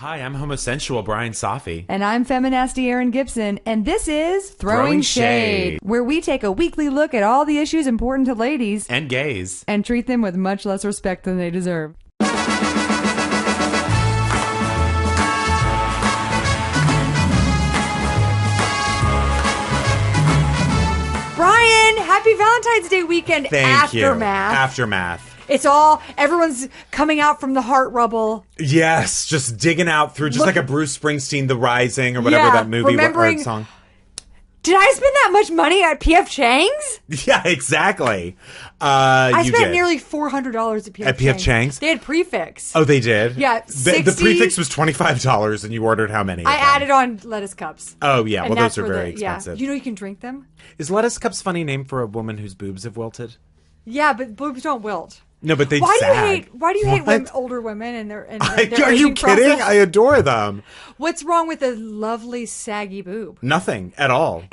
Hi, I'm homosexual Brian Safi. And I'm feminasty Erin Gibson, and this is Throwing Shade, where we take a weekly look at all the issues important to ladies and gays and treat them with much less respect than they deserve. Brian, happy Valentine's Day weekend. Thank you. Aftermath. It's all, everyone's coming out from the heart rubble. Yes, just digging out through, just like a Bruce Springsteen, The Rising, or whatever that movie or song. Did I spend that much money at P.F. Chang's? Yeah, exactly. I spent nearly $400 at P.F. At P.F. Chang's? They had prefix. Oh, they did? Yeah, the prefix was $25, and you ordered how many? I added on lettuce cups. Oh, yeah. Well, those are very expensive. You know you can drink them? Is lettuce cups funny name for a woman whose boobs have wilted? Yeah, but boobs don't wilt. No, but they sag. Why do you hate older women and their Are you kidding? Process? I adore them. What's wrong with a lovely saggy boob? Nothing at all.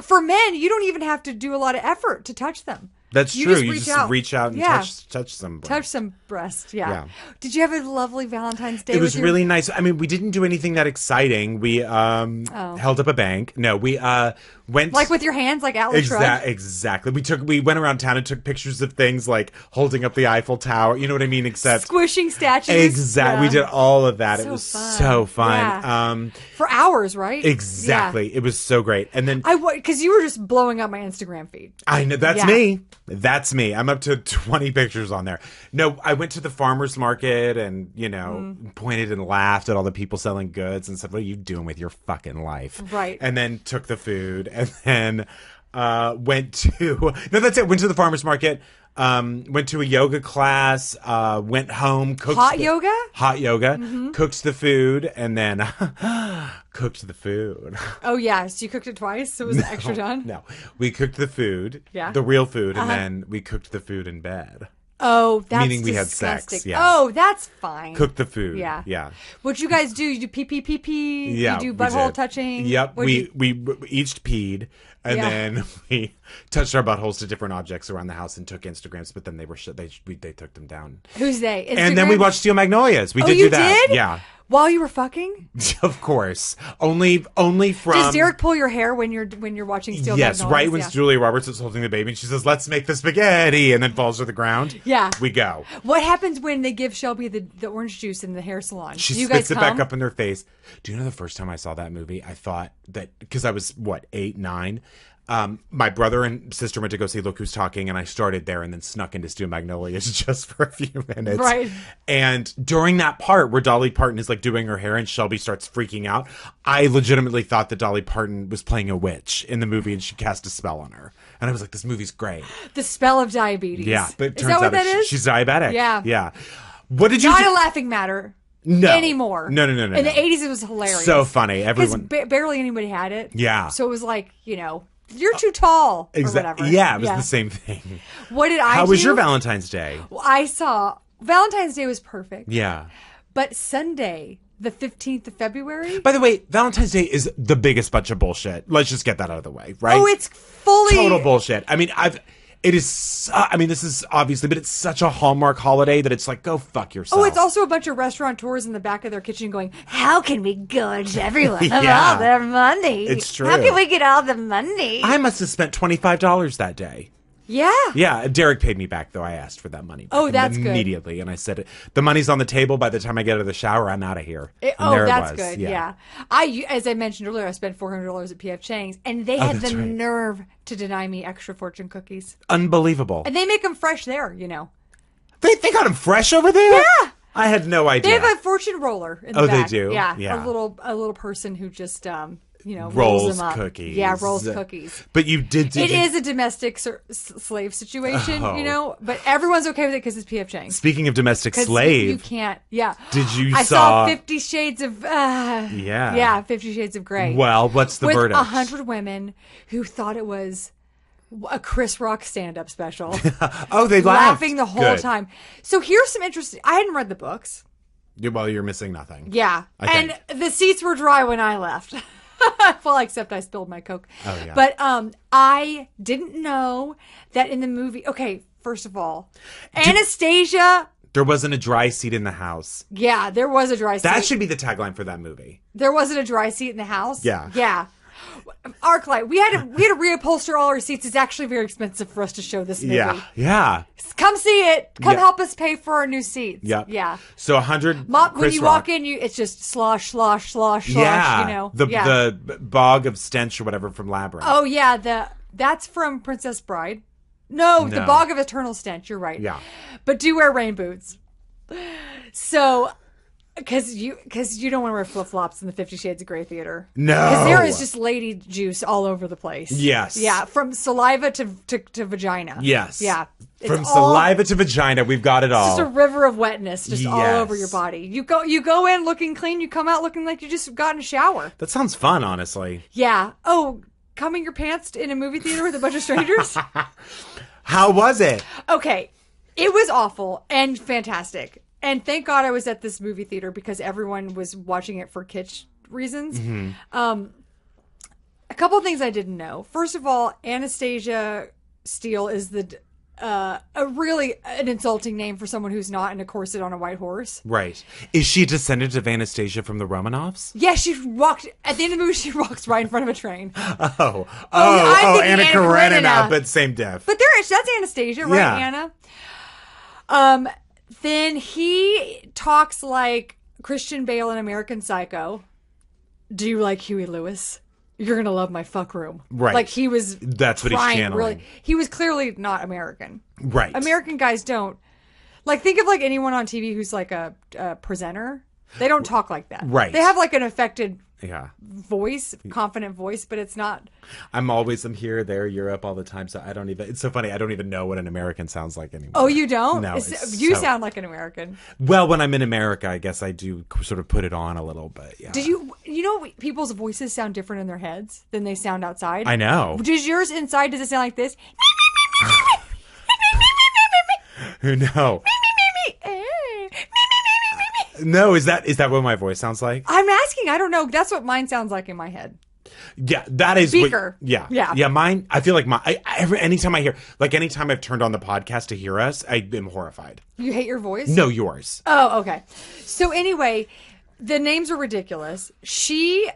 For men, you don't even have to do a lot of effort to touch them. That's true. You just reach out and touch some breast. Touch some breast, yeah. Did you have a lovely Valentine's Day? It was really nice. I mean, we didn't do anything that exciting. We held up a bank. No, we went... Like with your hands, like Atlas Shrugged? Exactly. We went around town and took pictures of things like holding up the Eiffel Tower. You know what I mean? Except... Squishing statues. Exactly. Yeah. We did all of that. So it was fun. So fun. Yeah. For hours, right? Exactly. Yeah. It was so great. And then... Because you were just blowing up my Instagram feed. I know. That's me. That's me. I'm up to 20 pictures on there. No, I went to the farmer's market and, pointed and laughed at all the people selling goods and said, what are you doing with your fucking life? Right. And then took the food and then went to... No, that's it. Went to the farmer's market. Went to a yoga class, went home, cooked... Hot yoga? Hot yoga. Mm-hmm. Cooked the food and then cooked the food. Oh, yeah. So you cooked it twice? So it was extra done? No. We cooked the food. Yeah. The real food. And then we cooked the food in bed. Oh, that's meaning we disgusting. Had sex. Yeah. Oh, that's fine. Cook the food. Yeah. Yeah. What you guys do? You do pee? Yeah. You do butthole touching? Yep. We each peed and then we touched our buttholes to different objects around the house and took Instagrams, but then they were they took them down. Who's they? Instagram? And then we watched Steel Magnolias. We did do that. Did? Yeah. While you were fucking? Of course. Only from... Does Derek pull your hair when you're watching Steel Magnolias? Yes, right when Julia Roberts is holding the baby and she says, let's make the spaghetti, and then falls to the ground. Yeah. We go. What happens when they give Shelby the orange juice in the hair salon? She spits it back up in their face. Do you know the first time I saw that movie, I thought that... Because I was, 8, 9... my brother and sister went to go see Look Who's Talking, and I started there and then snuck into Steel Magnolias just for a few minutes. Right. And during that part where Dolly Parton is like doing her hair and Shelby starts freaking out, I legitimately thought that Dolly Parton was playing a witch in the movie and she cast a spell on her. And I was like, this movie's great. The spell of diabetes. Yeah. But it is turns that what out that is? She's diabetic. Yeah. Yeah. What did you Not a laughing matter. No. Anymore. No. In the 80s, it was hilarious. So funny. Everyone. Barely anybody had it. Yeah. So it was like, you're too tall or whatever. Yeah, it was the same thing. What did I do? How was your Valentine's Day? Well, I saw... Valentine's Day was perfect. Yeah. But Sunday, the 15th of February... By the way, Valentine's Day is the biggest bunch of bullshit. Let's just get that out of the way, right? Oh, it's fully... Total bullshit. I mean, this is obviously, but it's such a Hallmark holiday that it's like, go fuck yourself. Oh, it's also a bunch of restaurateurs in the back of their kitchen going, how can we gorge everyone of all their money? It's true. How can we get all the money? I must have spent $25 that day. Yeah. Yeah. Derek paid me back, though. I asked for that money back. Oh, that's immediately. good. And I said, the money's on the table. By the time I get out of the shower, I'm out of here. That's good. Yeah. As I mentioned earlier, I spent $400 at P.F. Chang's, and they had the nerve to deny me extra fortune cookies. Unbelievable. And they make them fresh there, They got them fresh over there? Yeah. I had no idea. They have a fortune roller in the back. Oh, they do? Yeah. A little person who just... rolls them up. cookies. Yeah, rolls cookies. But you did. It is a domestic slave situation, but everyone's okay with it because it's P.F. Chang's. Speaking of domestic slave, you can't. Yeah. Did you? I saw 50 Shades of. Yeah, 50 Shades of Grey. Well, what's the verdict? 100 women who thought it was a Chris Rock stand-up special. Oh, they laughed. Laughing the whole time. So here's some interesting. I hadn't read the books. Well, you're missing nothing. Yeah, and the seats were dry when I left. Well, except I spilled my Coke. Oh, yeah. But I didn't know that in the movie... Okay, first of all, Anastasia There wasn't a dry seat in the house. Yeah, there was a dry seat. That should be the tagline for that movie. There wasn't a dry seat in the house? Yeah. Yeah. Arclight, we had to reupholster all our seats. It's actually very expensive for us to show this movie. Yeah. Yeah. Come see it. Come help us pay for our new seats. Yep. Yeah. So 100. When you walk in, it's just slosh, slosh, slosh, slosh. You know. The bog of stench or whatever from Labyrinth. Oh yeah, that's from Princess Bride. No, the bog of eternal stench. You're right. Yeah. But do wear rain boots. So. Because you don't want to wear flip-flops in the 50 Shades of Grey theater. No. Because there is just lady juice all over the place. Yes. Yeah, from saliva to vagina. Yes. Yeah. From saliva to vagina, we've got it all. It's just a river of wetness just all over your body. You go in looking clean, you come out looking like you just got in a shower. That sounds fun, honestly. Yeah. Oh, coming your pants in a movie theater with a bunch of strangers? How was it? Okay. It was awful and fantastic. And thank God I was at this movie theater because everyone was watching it for kitsch reasons. Mm-hmm. A couple of things I didn't know. First of all, Anastasia Steele is a really an insulting name for someone who's not in a corset on a white horse. Right. Is she a descendant of Anastasia from the Romanovs? Yeah, she walked at the end of the movie. She walks right in front of a train. Oh, Anna Karenina, but same diff. But that's Anastasia, right, yeah. Anna? Then he talks like Christian Bale in American Psycho. Do you like Huey Lewis? You're going to love my fuck room. Right. Like he was That's what he's channeling. Really. He was clearly not American. Right. American guys don't. Like think of like anyone on TV who's like a presenter. They don't talk like that. Right. They have like an affected voice, confident voice, but it's not. I'm here, there, Europe all the time. So it's so funny. I don't even know what an American sounds like anymore. Oh, you don't? No. You sound like an American. Well, when I'm in America, I guess I do sort of put it on a little bit. Yeah. Did you know people's voices sound different in their heads than they sound outside? I know. Does yours inside, does it sound like this? No. No, is that what my voice sounds like? I'm asking. I don't know. That's what mine sounds like in my head. Yeah, that is speaker. Yeah. Mine. I feel like anytime I've turned on the podcast to hear us, I am horrified. You hate your voice? No, yours. Oh, okay. So anyway, the names are ridiculous. She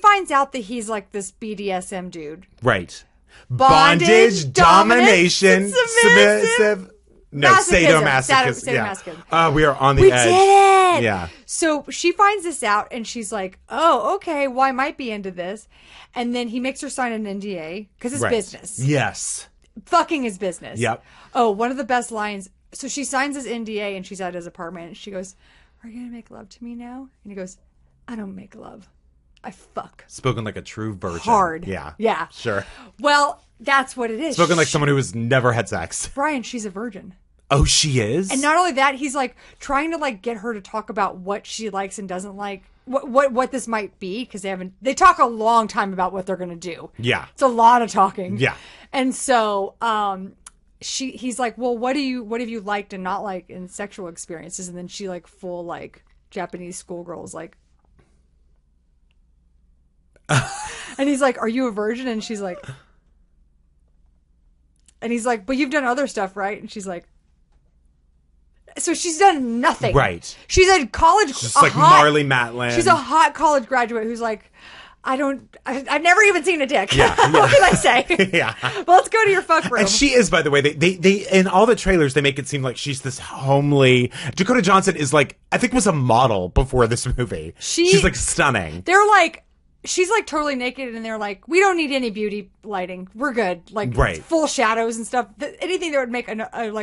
finds out that he's like this BDSM dude. Right. Bondage, domination, submissive. No, sadomasochism. Yeah. We are on the edge. We did it! Yeah. So she finds this out and she's like, oh, okay, well, I might be into this. And then he makes her sign an NDA because it's business. Yes. Fucking is business. Yep. Oh, one of the best lines. So she signs his NDA and she's at his apartment and she goes, are you going to make love to me now? And he goes, I don't make love. I fuck. Spoken like a true virgin. Hard. Yeah. Yeah. Sure. Well, that's what it is. Spoken like someone who has never had sex. Brian, she's a virgin. Oh, she is? And not only that, he's like trying to like get her to talk about what she likes and doesn't like, what this might be, because they talk a long time about what they're going to do. Yeah. It's a lot of talking. Yeah. And so he's like, well, what have you liked and not liked in sexual experiences? And then she like full like Japanese schoolgirls like, and he's like, are you a virgin? And she's like, and he's like, but you've done other stuff, right? And she's like, so she's done nothing. Right. She's a college. Just like Marlee Matlin. She's a hot college graduate who's like, I've never even seen a dick. Yeah. What can I say? Yeah. Well, let's go to your fuck room. And she is, by the way, they in all the trailers, they make it seem like she's this homely. Dakota Johnson is like, I think was a model before this movie. She's like stunning. They're like, she's like totally naked and they're like, we don't need any beauty lighting. We're good. Like full shadows and stuff. Anything that would make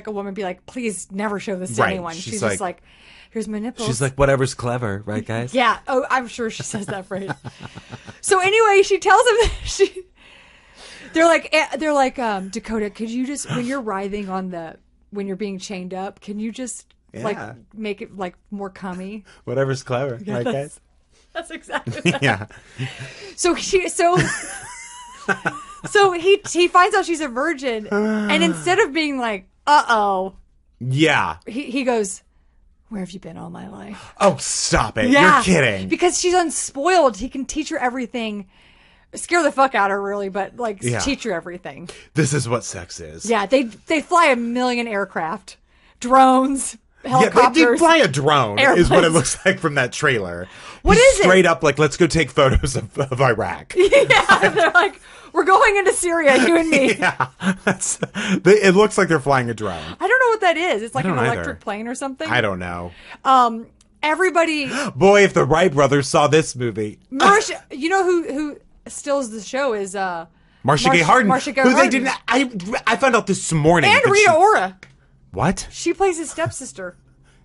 a woman be like, please never show this to anyone. She's just like, here's my nipples. She's like, whatever's clever. Right, guys? Yeah. Oh, I'm sure she says that phrase. So anyway, she tells him that they're like, Dakota, could you just, when you're writhing when you're being chained up, can you just like make it like more cummy? Whatever's clever. Right, guys? That's exactly that. Yeah. So he finds out she's a virgin, and instead of being like, uh-oh. Yeah. He goes, where have you been all my life? Oh, stop it. Yeah. You're kidding. Because she's unspoiled. He can teach her everything. Scare the fuck out of her, really, but teach her everything. This is what sex is. Yeah. They fly 1 million aircraft, drones. helicopters. Yeah, they fly a drone airplanes. is what it looks like from that trailer. What He's is it? straight up like, let's go take photos of Iraq. Yeah, they're like, we're going into Syria, you and me. Yeah, it looks like they're flying a drone. I don't know what that is. It's like an don't either. electric plane or something. I don't know. Everybody, Boy, if the Wright brothers saw this movie. you know who steals the show is Marcia Gay Harden. Marcia Gay who Harden. they didn't. I found out this morning. And that Rita Ora. What? She plays his stepsister.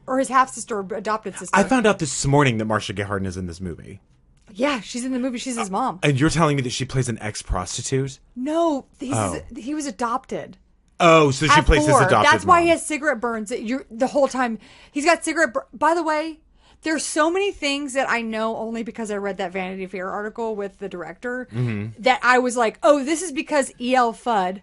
Or his half-sister or adopted sister. I found out this morning that Marcia Gay Harden is in this movie. Yeah, she's in the movie. She's his mom. And you're telling me that she plays an ex-prostitute? No, he was adopted. Oh, so she plays his adopted That's why mom. he has cigarette burns. The whole time he's got cigarette. By the way, there's so many things that I know only because I read that Vanity Fair article with the director that I was like, oh, this is because E.L. Fudd.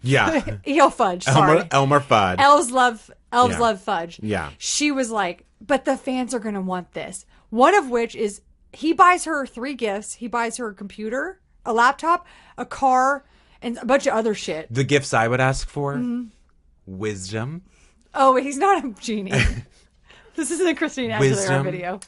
Yeah. E.L. Fudge. Sorry, Elmer Fudd. Elves love fudge. Yeah. She was like, but the fans are going to want this. One of which is he buys her 3 gifts. He buys her a computer, a laptop, a car, and a bunch of other shit. The gifts I would ask for? Wisdom. Oh, he's not a genie. This isn't a Christina Aguilera Wisdom. video.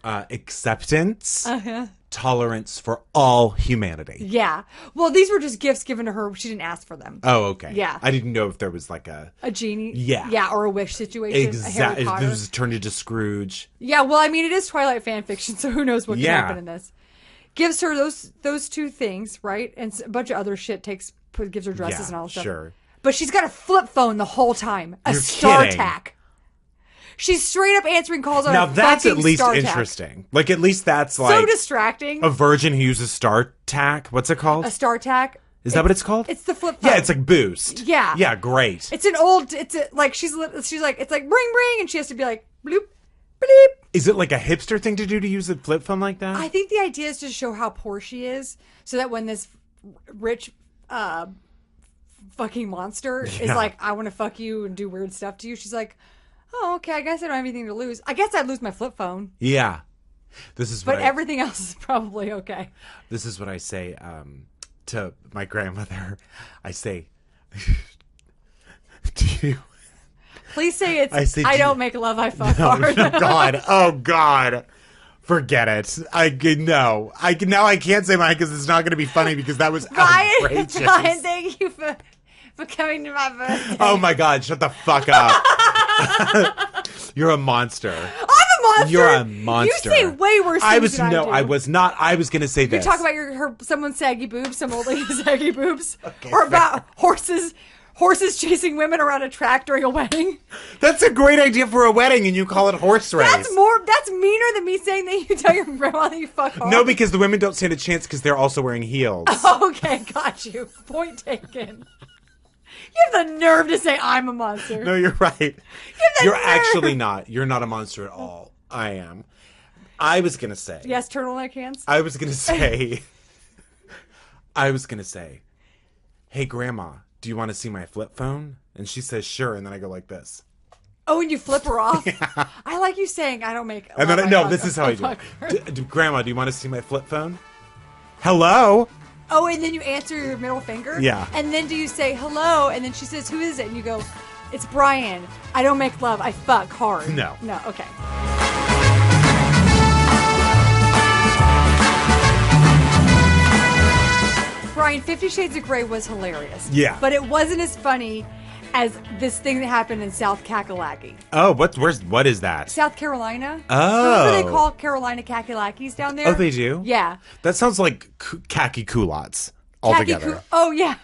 Acceptance. Uh-huh. Tolerance for all humanity. Yeah. Well, these were just gifts given to her. She didn't ask for them. Oh, okay. Yeah. I didn't know if there was like a genie. Yeah. Yeah, or a wish situation. exactly. A Harry Potter. This was turned into Scrooge. Yeah, well, I mean, it is Twilight fan fiction, so who knows what can Yeah. happen in this. Gives her those 2 things, right? And a bunch of other shit gives her dresses Yeah, and all that stuff. sure. But she's got a flip phone the whole time. A You're kidding. StarTAC. She's straight up answering calls on Now a that's at fucking least StarTAC. interesting. Like at least that's like So distracting. a virgin who uses StarTAC. What's it called? A StarTAC. Is that what it's called? It's the flip phone. Yeah, it's like Boost. Yeah. Yeah, great. It's an old. Like she's like it's like ring, and she has to be like bloop, bleep. Is it like a hipster thing to do to use a flip phone like that? I think the idea is to show how poor she is, so that when this rich fucking monster is Yeah. like, I want to fuck you and do weird stuff to you, she's like, oh, okay, I guess I don't have anything to lose. I guess I'd lose my flip phone, Yeah. This is what but everything else is probably okay. This is what I say to my grandmother. I say, do you... Please say it's. I say, I do don't you- make love, I fuck Oh, hard. God. Oh, God. Forget it. No. Now I can't say mine because it's not going to be funny because that was outrageous. Ryan, thank you for coming to my birthday. Oh, my God. Shut the fuck up. You're a monster. I'm a monster. You're a monster. You say way worse things than I do. I was not. I was going to say You this. talk about someone's saggy boobs, some old lady's saggy boobs, or about horses chasing women around a track during a wedding. That's a great idea for a wedding, and you call it horse race. That's meaner than me saying that you tell your grandma that you fuck hard. No, because the women don't stand a chance because they're also wearing heels. Okay, got you. Point taken. You have the nerve to say I'm a monster. No, you're right. the You're nerve. actually not. You're not a monster at all. I am. I was going to say. Yes, turtleneck hands. I was going to say. Hey, Grandma, do you want to see my flip phone? And she says, sure. And then I go like this. Oh, and you flip her off. Yeah. I like you saying I don't make. And then, this is how I do it. Grandma, do you want to see my flip phone? Hello? Oh, and then you answer your middle finger? Yeah. And then do you say hello? And then she says, who is it? And you go, it's Brian. I don't make love. I fuck hard. No. No, okay. Brian, 50 Shades of Grey was hilarious. Yeah. But it wasn't as funny as this thing that happened in South Kakalaki. Oh, what is that? South Carolina. Oh. Remember they call Carolina kakalakis down there? Oh, they do? Yeah. That sounds like khaki culottes altogether. Oh, yeah.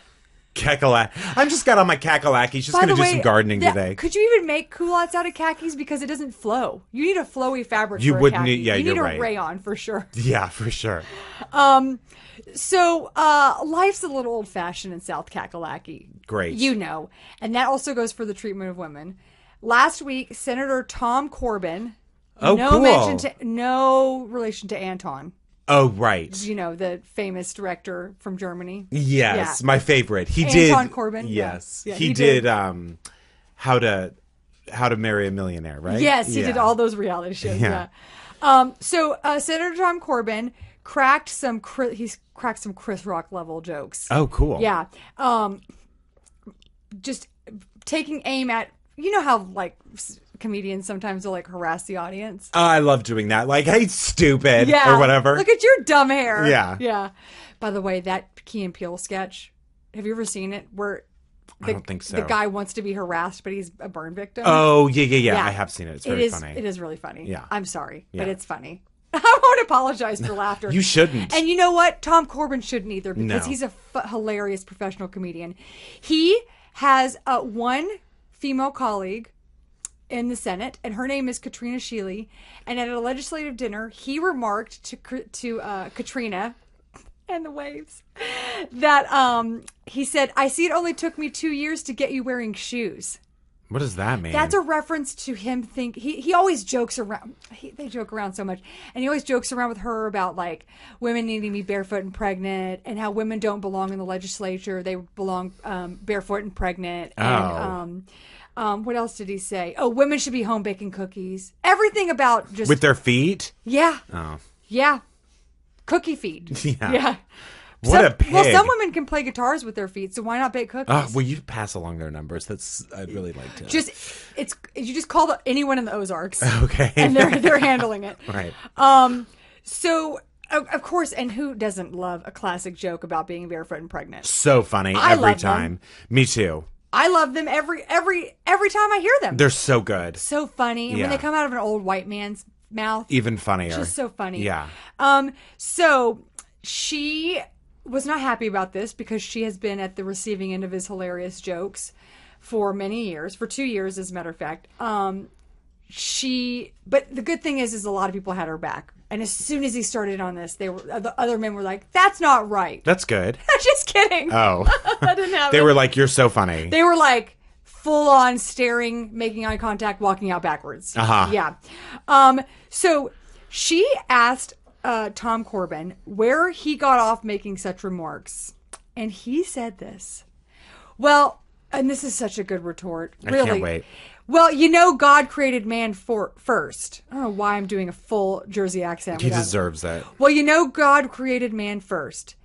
Kakalaki. I just got on my kakalaki. Just going to do some gardening today. Could you even make culottes out of khakis? Because it doesn't flow. You need a flowy fabric You for a wouldn't khaki. need- yeah, you need you're a right. rayon for sure. Yeah, for sure. So life's a little old-fashioned in South Kakalaki. Great. You know. And that also goes for the treatment of women. Last week, Senator Tom Corbin. Oh, cool. No relation to Anton. Oh, right. You know, the famous director from Germany. Yes, Yeah. my favorite. He did. Anton Corbin? Yes. Yeah, he he did, did. How to Marry a Millionaire, right? Yes, he Yeah. did all those reality shows. Yeah. Yeah. So Senator Tom Corbin cracked some Chris Rock level jokes. Oh, cool. Yeah. Just taking aim at, you know how like comedians sometimes will like harass the audience. I love doing that. Like, hey, stupid, Yeah. or whatever. Look at your dumb hair. Yeah. Yeah. By the way, that Key and Peele sketch, have you ever seen it? Where I don't think so. The guy wants to be harassed, but he's a burn victim. Oh, yeah. I have seen it. It's very funny. It is really funny. Yeah. I'm sorry, Yeah. but it's funny. I won't apologize for laughter. You shouldn't. And you know what? Tom Corbin shouldn't either because No. he's a hilarious professional comedian. He has one female colleague in the Senate, and her name is Katrina Shealy. And at a legislative dinner, he remarked to Katrina and the waves that he said, "I see it only took me 2 years to get you wearing shoes." What does that mean? That's a reference to him he always jokes around. They joke around so much. And he always jokes around with her about like women needing to be barefoot and pregnant and how women don't belong in the legislature. They belong barefoot and pregnant. And what else did he say? Oh, women should be home baking cookies. Everything about just... With their feet? Yeah. Oh. Yeah. Cookie feet. Yeah. What a pig. Well, some women can play guitars with their feet, so why not bake cookies? Will you pass along their numbers? I'd really like to. You just call anyone in the Ozarks. Okay. And they're handling it. Right. So of course, and who doesn't love a classic joke about being barefoot and pregnant? So funny I every love time. them. Me too. I love them every time I hear them. They're so good. So funny. And when Yeah. they come out of an old white man's mouth, Even funnier. just so funny. Yeah. So she was not happy about this because she has been at the receiving end of his hilarious jokes for many years, for 2 years, as a matter of fact. But the good thing is a lot of people had her back. And as soon as he started on this, the other men were like, "That's not right." That's good. Just kidding. Oh. I didn't have They it. were like, you're so funny. They were like full on staring, making eye contact, walking out backwards. Uh-huh. Yeah. So she asked Tom Corbin where he got off making such remarks. And he said this. Well, and this is such a good retort. Really. I can't wait. Well, God created man first. I don't know why I'm doing a full Jersey accent. He deserves it. Well, God created man first.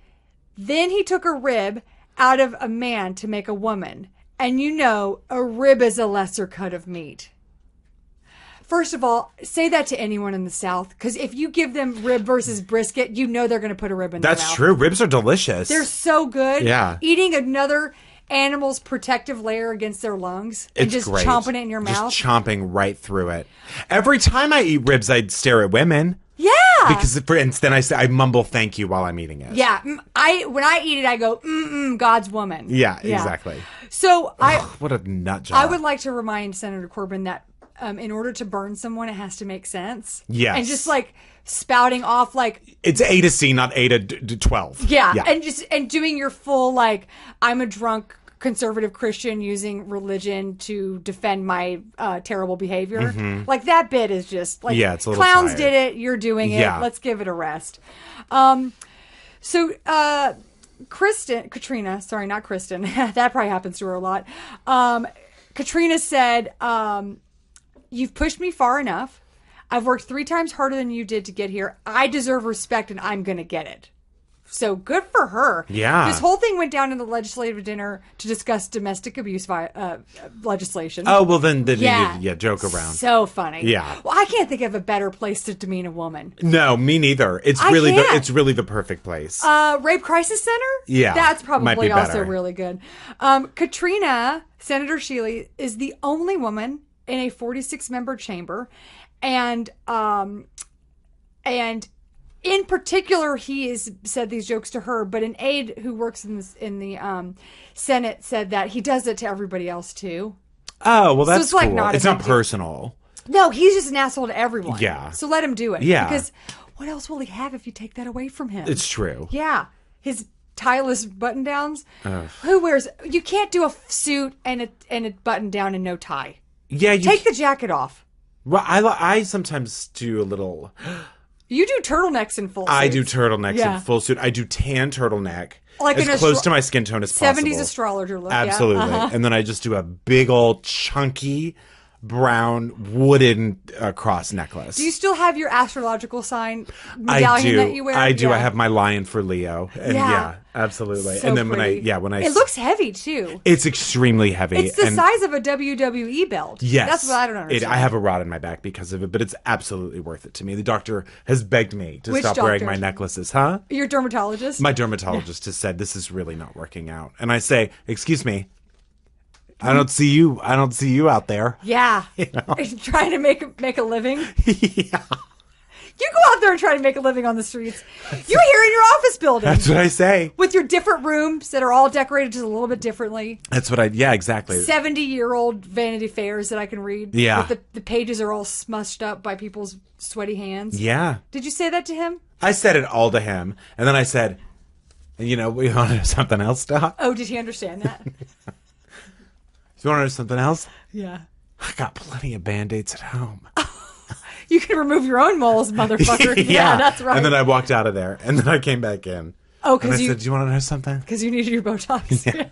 Then he took a rib out of a man to make a woman. And a rib is a lesser cut of meat. First of all, say that to anyone in the South, because if you give them rib versus brisket, they're going to put a rib in their mouth. That's true. Ribs are delicious. They're so good. Yeah. Eating another animal's protective layer against their lungs and It's just great. chomping it in your mouth. Just chomping right through it. Every time I eat ribs, I stare at women. Yeah. Because then I mumble thank you while I'm eating it. Yeah. When I eat it, I go, God's woman. Yeah, exactly. So What a nut job. I would like to remind Senator Corbin that in order to burn someone, it has to make sense. Yes. And just like spouting off like it's A to C, not A to 12. Yeah. And doing your full like I'm a drunk conservative Christian using religion to defend my terrible behavior. Like that bit is just like it's a little clowns tired. did it, you're doing it. Yeah. Let's give it a rest. So Katrina, sorry, not Kristen. That probably happens to her a lot. Katrina said, "You've pushed me far enough. I've worked 3 times harder than you did to get here. I deserve respect and I'm going to get it." So good for her. Yeah. This whole thing went down in the legislative dinner to discuss domestic abuse legislation. Oh, well, then you joke around. So funny. Yeah. Well, I can't think of a better place to demean a woman. No, me neither. It's I really can't. it's really the perfect place. Rape Crisis Center? Yeah, That's might probably be also better. really good. Katrina, Senator Shealy, is the only woman in a 46-member chamber. And in particular, he has said these jokes to her, but an aide who works in the Senate said that he does it to everybody else too. Oh, well, that's it's like cool. not a It's not big deal. personal. No, he's just an asshole to everyone. Yeah. So let him do it. Yeah. Because what else will he have if you take that away from him? It's true. Yeah. His tieless button downs. Who wears? You can't do a suit and a button down and no tie. Yeah, you Take the jacket off. Well, I sometimes do a little. You do turtlenecks in full suits. I do turtlenecks Yeah. in full suit. I do tan turtleneck, Like as an close to my skin tone as possible. 70s astrologer look. Absolutely. Yeah. Uh-huh. And then I just do a big old chunky brown wooden cross necklace. Do you still have your astrological sign medallion that you wear? I do. Yeah. I have my lion for Leo. And yeah, absolutely. So and then pretty. when I it looks heavy too. it's extremely heavy. It's the size of a WWE belt. Yes. That's what I don't understand. I have a rod in my back because of it, but it's absolutely worth it to me. The doctor has begged me to Which stop wearing doctor? my necklaces. Huh? Your dermatologist? My dermatologist has said this is really not working out. And I say, excuse me, I don't see you out there. Yeah. You know? Trying to make a living. Yeah. You go out there and try to make a living on the streets. You're here in your office building. That's what I say. With your different rooms that are all decorated just a little bit differently. That's what exactly. 70-year-old Vanity Fairs that I can read. Yeah. With the pages are all smushed up by people's sweaty hands. Yeah. Did you say that to him? I said it all to him. And then I said, we want to do something else, Doc? Oh, did he understand that? You want to do something else? Yeah. I got plenty of Band-Aids at home. You can remove your own moles, motherfucker. Yeah, that's right. And then I walked out of there. And then I came back in. Oh, And I because said, do you want to know something? you needed your Botox. Yeah.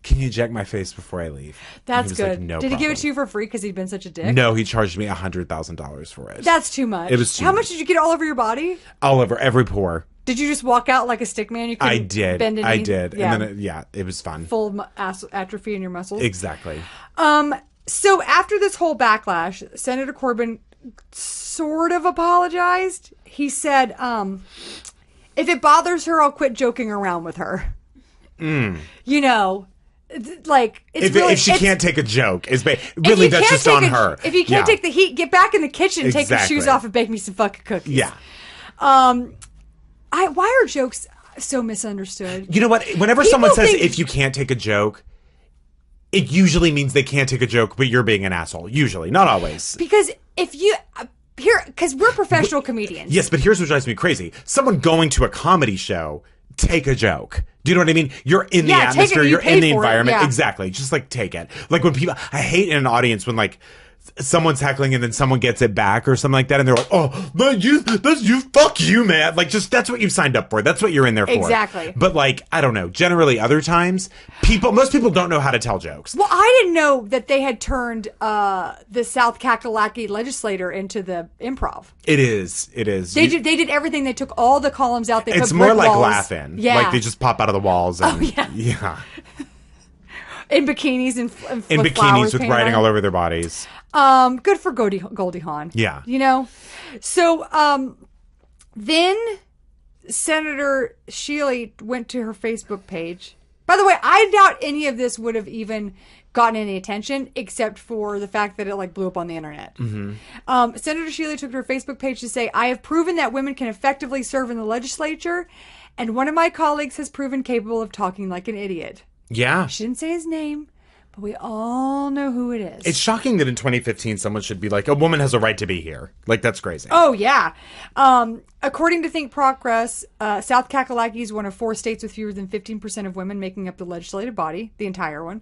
Can you inject my face before I leave? That's And he was good. like, no Did he give it problem. to you for free because he'd been such a dick? No, he charged me $100,000 for it. That's too much. It was too How much. much did you get all over your body? All over every pore. Did you just walk out like a stick man? You couldn't I did. Bend a knee? I did. Yeah. And then, it was fun. Full atrophy in your muscles. Exactly. So after this whole backlash, Senator Corbyn sort of apologized. He said, if it bothers her, I'll quit joking around with her. You know, like, If she can't take a joke, really that's just on her. If you can't take the heat, get back in the kitchen, take your Exactly. shoes off, and bake me some fucking cookies. Yeah. Why are jokes so misunderstood? You know what? Whenever People someone says think- if you can't take a joke, it usually means they can't take a joke, but you're being an asshole. Usually. Not always. Because if you... because we're professional comedians. Yes, but here's what drives me crazy. Someone going to a comedy show, take a joke. Do you know what I mean? You're in the Yeah, take it. atmosphere. You You're in paid the for it, environment. yeah. Exactly. Just like take it. Like when people, I hate in an audience when like someone's heckling and then someone gets it back or something like that. And they're like, oh, that's you. Fuck you, man. Like just, that's what you signed up for. That's what you're in there for. Exactly. But like, I don't know. Generally other times most people don't know how to tell jokes. Well, I didn't know that they had turned the South Kakalaki legislator into the improv. It is. They did everything. They took all the columns out. They It's put more brick like walls. laughing. Yeah. Like they just pop out of the walls. And, yeah. In bikinis and in with bikinis flowers with painted writing on. all over their bodies. Good for Goldie Hawn. Yeah. You know? So, then Senator Shealy went to her Facebook page. By the way, I doubt any of this would have even gotten any attention except for the fact that it like blew up on the internet. Senator Shealy took to her Facebook page to say, I have proven that women can effectively serve in the legislature, and one of my colleagues has proven capable of talking like an idiot. Yeah. She didn't say his name, but we all know who it is. It's shocking that in 2015 someone should be like, a woman has a right to be here. Like, that's crazy. Oh, yeah. According to Think Progress, South Kakalaki is one of 4 states with fewer than 15% of women making up the legislative body, the entire one.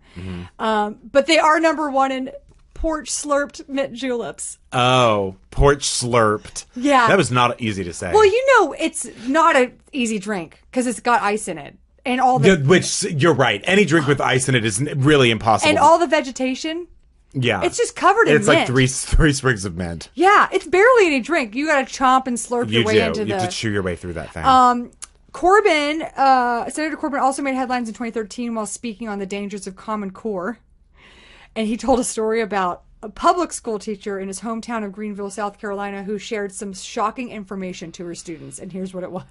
But they are number 1 in porch slurped mint juleps. Oh, porch slurped. Yeah. That was not easy to say. Well, you know, it's not an easy drink because it's got ice in it. And all the Which, you're right. Any drink with ice in it is really impossible. and all the vegetation. yeah. It's just covered in It's mint. like three sprigs of mint. Yeah, it's barely any drink. You got to chomp and slurp You your way do. into You have the. to chew your way through that thing. Senator Corbyn also made headlines in 2013 while speaking on the dangers of Common Core. And he told a story about a public school teacher in his hometown of Greenville, South Carolina, who shared some shocking information to her students. And here's what it was.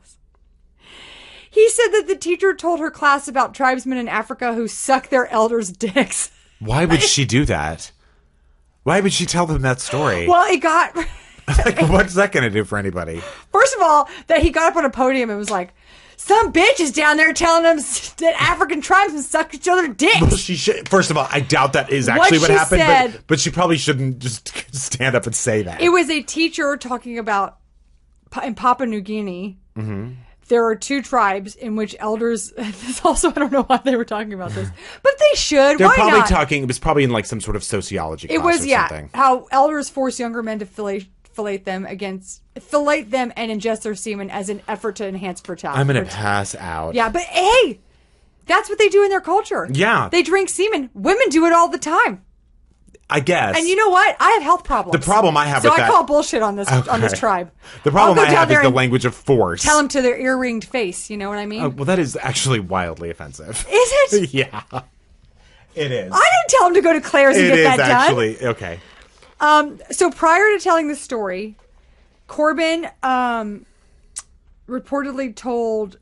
He said that the teacher told her class about tribesmen in Africa who suck their elders' dicks. Why would she do that? Why would she tell them that story? Well, it got... Like, what's that going to do for anybody? First of all, that he got up on a podium and was like, some bitch is down there telling them that African tribesmen suck each other's dicks. Well, she should. First of all, I doubt that is actually what she happened. said- But she probably shouldn't just stand up and say that. It was a teacher talking about in Papua New Guinea. Mm-hmm. There are 2 tribes in which elders. This also, I don't know why they were talking about this, but they should. They're why probably not? talking. It was probably in like some sort of sociology class It was or yeah. something. How elders force younger men to fillet them and ingest their semen as an effort to enhance fertility. I'm gonna pass out. Yeah, but hey, that's what they do in their culture. Yeah. They drink semen. Women do it all the time. I guess. And you know what? I have health problems. The problem I have so with I that... call bullshit on this tribe. The problem I'll I go down have is there the and language of force. Tell them to their ear-ringed face. You know what I mean? Well, that is actually wildly offensive. Is it? Yeah. It is. I didn't tell him to go to Claire's and get that done. It is actually. Okay. So prior to telling the story, Corbin reportedly told...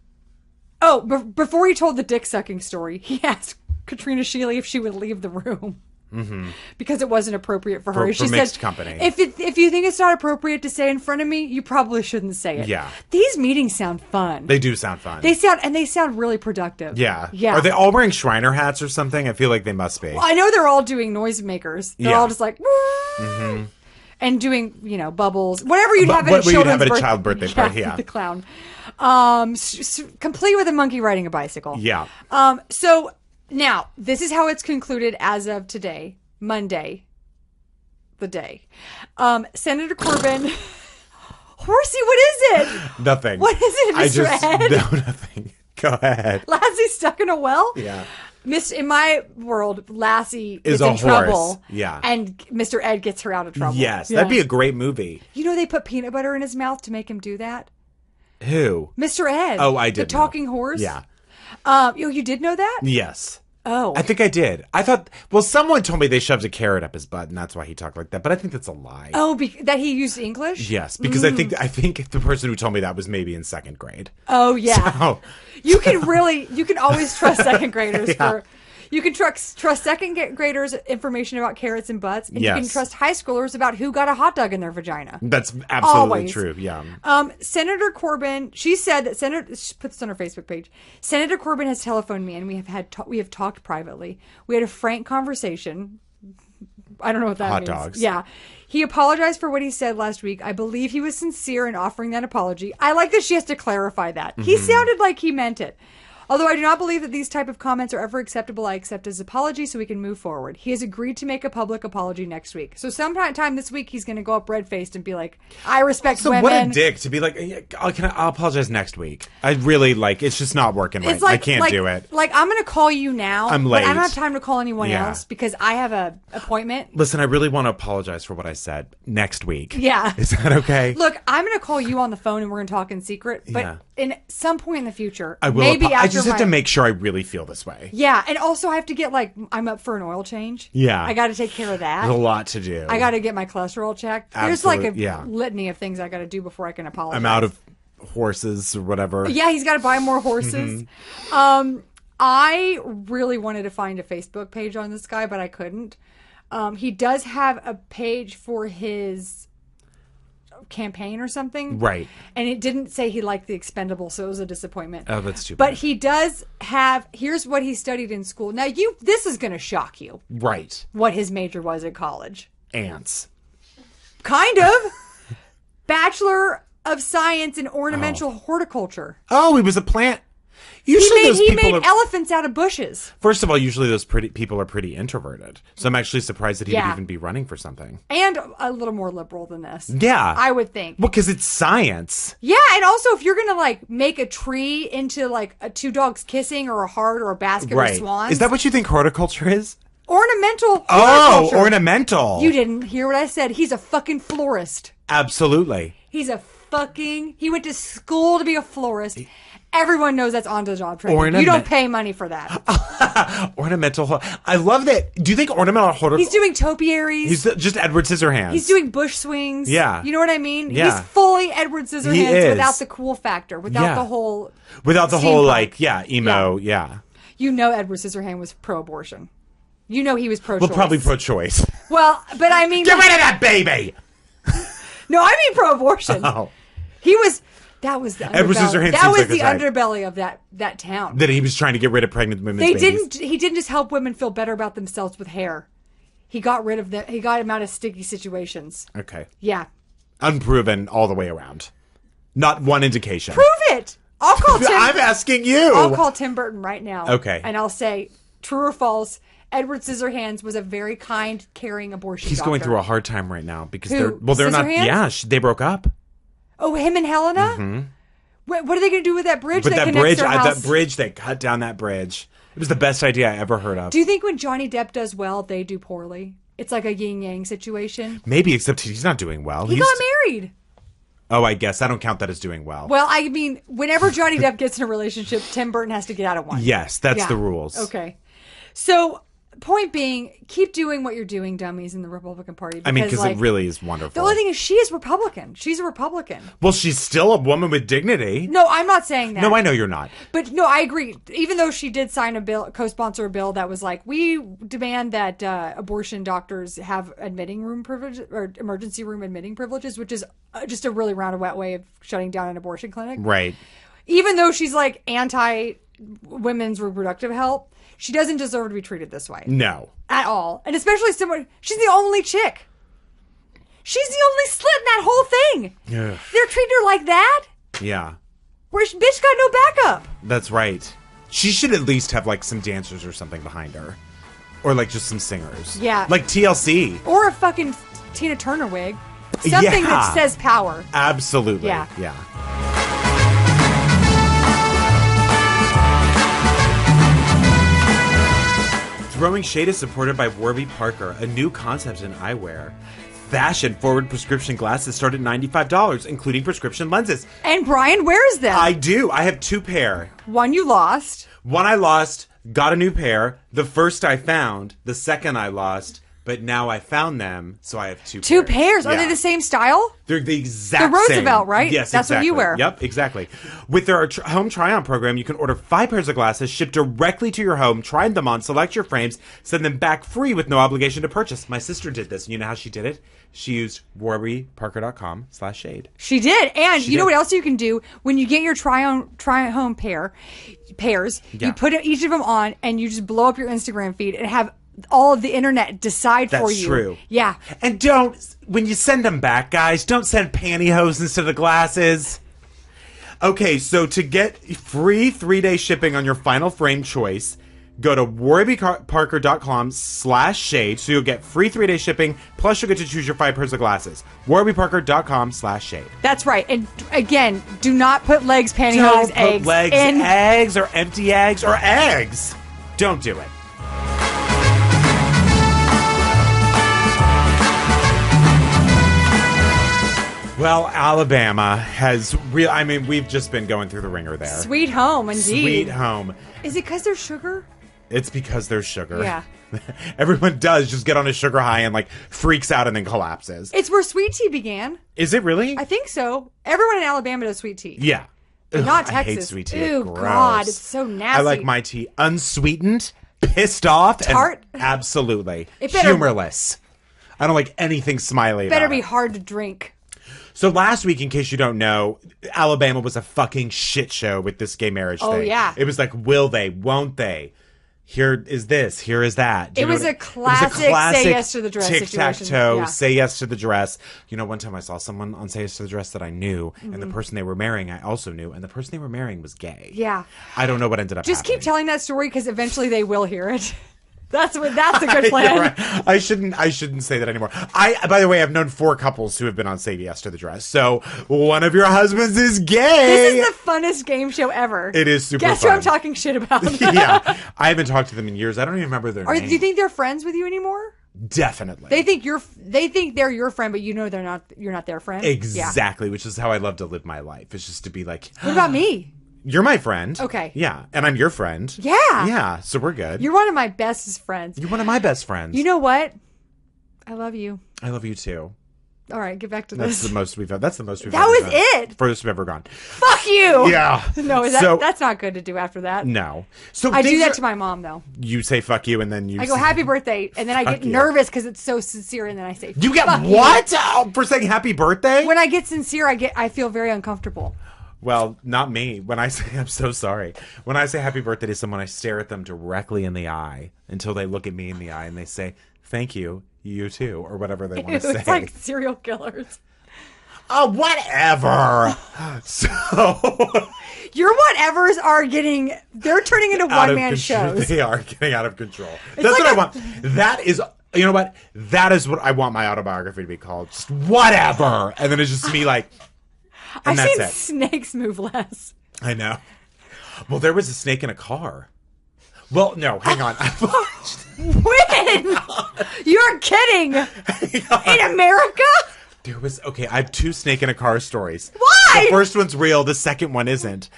Oh, before he told the dick-sucking story, he asked Katrina Shealy if she would leave the room. Mm-hmm. Because it wasn't appropriate for her. She mixed company. If you think it's not appropriate to say in front of me, you probably shouldn't say it. Yeah. These meetings sound fun. They do sound fun. They sound really productive. Yeah. Yeah. Are they all wearing Shriner hats or something? I feel like they must be. Well, I know they're all doing noisemakers. They're all just like... Mm-hmm. And doing, bubbles. Whatever you'd have at a child birthday party. Yeah. The clown. Complete with a monkey riding a bicycle. Yeah. So... Now, this is how it's concluded as of today, Monday, the day. Senator Corbin, Horsey, what is it? Nothing. What is it, Mr. Ed? No, nothing. Go ahead. Lassie's stuck in a well? Yeah. In my world, Lassie is in trouble. Horse. Yeah. And Mr. Ed gets her out of trouble. Yes, that'd be a great movie. You know they put peanut butter in his mouth to make him do that? Who? Mr. Ed. Oh, I did. The talking horse? Yeah. You did know that? Yes. Oh. I think I did. I thought, someone told me they shoved a carrot up his butt and that's why he talked like that, but I think that's a lie. Oh, that he used English? Yes, because I think the person who told me that was maybe in second grade. Oh, yeah. So. You can always trust second graders for... You can trust second graders information about carrots and butts, and you can trust high schoolers about who got a hot dog in their vagina. That's absolutely always. True. Yeah. Senator Corbin, she said that she puts this on her Facebook page. Senator Corbin has telephoned me, and we have talked privately. We had a frank conversation. I don't know what that means. Hot dogs. Yeah. He apologized for what he said last week. I believe he was sincere in offering that apology. I like that she has to clarify that. Mm-hmm. He sounded like he meant it. Although I do not believe that these type of comments are ever acceptable, I accept his apology so we can move forward. He has agreed to make a public apology next week. So sometime this week, he's going to go up red-faced and be like, I respect women. What a dick to be like, I'll apologize next week. I really, it's just not working right. I can't do it. I'm going to call you now. I'm late. But I don't have time to call anyone else because I have an appointment. Listen, I really want to apologize for what I said next week. Yeah. Is that okay? Look, I'm going to call you on the phone and we're going to talk in secret. But in some point in the future, I will. Maybe I just have to make sure I really feel this way. Yeah, and also I have to get I'm up for an oil change. Yeah. I got to take care of that. There's a lot to do. I got to get my cholesterol checked. Absolutely. There's a litany of things I got to do before I can apologize. I'm out of horses or whatever. Yeah, he's got to buy more horses. Mm-hmm. I really wanted to find a Facebook page on this guy, but I couldn't. He does have a page for his campaign or something, right? And it didn't say he liked the Expendables, so it was a disappointment. Oh, that's too bad. But he does have. Here's what he studied in school. Now, this is going to shock you, right? What his major was at college? Ants, kind of. Bachelor of Science in Ornamental Horticulture. Oh, he was a plant. Usually he made elephants out of bushes. First of all, usually those people are pretty introverted. So I'm actually surprised that he would even be running for something. And a little more liberal than this. Yeah. I would think. Well, because it's science. Yeah, and also if you're going to make a tree into two dogs kissing or a heart or a basket of swans. Is that what you think horticulture is? Ornamental horticulture. Oh, ornamental. You didn't hear what I said. He's a fucking florist. Absolutely. He went to school to be a florist. Everyone knows that's on-the-job training. You don't pay money for that. Ornamental. I love that. Do you think ornamental horticulture... He's doing topiaries. He's just Edward Scissorhands. He's doing bush swings. Yeah. You know what I mean? Yeah. He's fully Edward Scissorhands without the cool factor. Without the whole... Without the whole, emo, You know Edward Scissorhands was pro-abortion. You know he was pro-choice. Well, probably pro-choice. Well, but I mean... Get rid of that baby! No, I mean pro-abortion. Oh. He was... That was the underbelly. That was the underbelly of that town. That he was trying to get rid of pregnant women's babies. He didn't just help women feel better about themselves with hair. He got rid of them. He got him out of sticky situations. Okay. Yeah. Unproven all the way around. Not one indication. Prove it. I'll call Tim. I'm asking you. I'll call Tim Burton right now. Okay. And I'll say, true or false, Edward Scissorhands was a very kind, caring abortion doctor. He's going through a hard time right now because they're not. Yeah, they broke up. Oh, him and Helena? Mm-hmm. What are they going to do with that bridge that bridge, they cut down that bridge. It was the best idea I ever heard of. Do you think when Johnny Depp does well, they do poorly? It's like a yin-yang situation. Maybe, except he's not doing well. He got married. Oh, I guess. I don't count that as doing well. Well, I mean, whenever Johnny Depp gets in a relationship, Tim Burton has to get out of one. Yes, that's the rules. Okay. So, point being, keep doing what you're doing, dummies, in the Republican Party. Because it really is wonderful. The only thing is, she is Republican. She's a Republican. Well, she's still a woman with dignity. No, I'm not saying that. No, I know you're not. But no, I agree. Even though she did sign a bill, co-sponsor a bill that was like, we demand that abortion doctors have admitting room privilege or emergency room admitting privileges, which is just a really roundabout way of shutting down an abortion clinic. Right. Even though she's like anti women's reproductive health, she doesn't deserve to be treated this way. No. At all. And especially someone, she's the only chick. She's the only slit in that whole thing. Ugh. They're treating her like that? Yeah. Where bitch got no backup. That's right. She should at least have like some dancers or something behind her. Or like just some singers. Yeah. Like TLC. Or a fucking Tina Turner wig. Something that says power. Absolutely. Yeah. Yeah. Throwing Shade is supported by Warby Parker, a new concept in eyewear. Fashion-forward prescription glasses start at $95, including prescription lenses. And Brian wears them. I do. I have 2 pair. One you lost. One I lost, got a new pair. The first I found, the second I lost, but now I found them, so I have 2 pairs. 2 pairs? Are Yeah. they the same style? They're the exact The same. Roosevelt, right? Yes, That's exactly. what you wear. Yep, exactly. With their home try-on program, you can order 5 pairs of glasses, shipped directly to your home, try them on, select your frames, send them back free with no obligation to purchase. My sister did this, and you know how she did it? She used warbyparker.com/shade. She did. And She you know did. what else you can do? When you get your try-home pairs, Yeah. you put each of them on, and you just blow up your Instagram feed and have all of the internet decide for That's you. true. Yeah. And don't, when you send them back, guys, don't send pantyhose instead of glasses. Okay, so to get free 3-day shipping on your final frame choice, go to warbyparker.com/shade, so you'll get free 3-day shipping, plus you'll get to choose your 5 pairs of glasses. warbyparker.com/shade. That's right. And again, do not put legs, pantyhose, Don't put eggs legs, in. eggs, or empty eggs, or eggs. Don't do it. Well, Alabama has I mean, we've just been going through the ringer there. Sweet home, indeed. Sweet home. Is it because there's sugar? It's because there's sugar. Yeah. Everyone does just get on a sugar high and like freaks out and then collapses. It's where sweet tea began. Is it really? I think so. Everyone in Alabama does sweet tea. Yeah. But not I hate Texas. sweet tea. Ew, Gross. God, it's so nasty. I like my tea unsweetened, pissed off, Tart? and absolutely It better- humorless. I don't like anything smiley Better about be it. hard to drink. So last week, in case you don't know, Alabama was a fucking shit show with this gay marriage thing. Oh, yeah. It was like, will they, won't they? Here is this, here is that. Do you It know was what a classic say yes to the dress tic-tac-toe, situation. Yeah. say yes to the dress. You know, one time I saw someone on Say Yes to the Dress that I knew, and Mm-hmm. the person they were marrying I also knew, and the person they were marrying was gay. Yeah. I don't know what ended up Just happening. keep telling that story because eventually they will hear it. That's a good plan. You're right. I shouldn't say that anymore. By the way, I've known 4 couples who have been on Say Yes to the Dress. So one of your husbands is gay. This is the funnest game show ever. It is super Guess fun. who I'm talking shit about? Yeah. I haven't talked to them in years. I don't even remember their name. Do you think they're friends with you anymore? Definitely. They think they're your friend, but you know you're not their friend. Exactly, which is how I love to live my life. It's just to be like, Yeah. What about me? you're my friend. Okay. Yeah, and I'm your friend. Yeah. Yeah, so we're good. You're one of my bestest friends. You're one of my best friends. You know what? I love you. I love you too. All right, get back to That's this. the most we've had. That's the most we've That ever was done. it. Furthest we've ever gone. Fuck you. Yeah. No, that's not good to do after that. No. So I do things that are- to my mom though. You say fuck you, and then you I go say- happy birthday, and then I get you. nervous because it's so sincere, and then I say You get fuck what? Oh, for saying happy birthday? When I get sincere, I feel very uncomfortable. Well, not me. When I say, I'm so sorry. When I say happy birthday to someone, I stare at them directly in the eye until they look at me in the eye and they say, thank you, you too, or whatever they want to say. It's like serial killers. Oh, whatever. So Your whatevers are they're turning into out of one-man control. shows. They are getting out of control. That's what I want. That is, you know what? That is what I want my autobiography to be called. Just whatever. And then it's just me like, and I've that's seen it. snakes move less. I know. Well, there was a snake in a car. Well, no, hang on. When? You're kidding. In America? I have 2 snake in a car stories. Why? The first one's real. The second one isn't.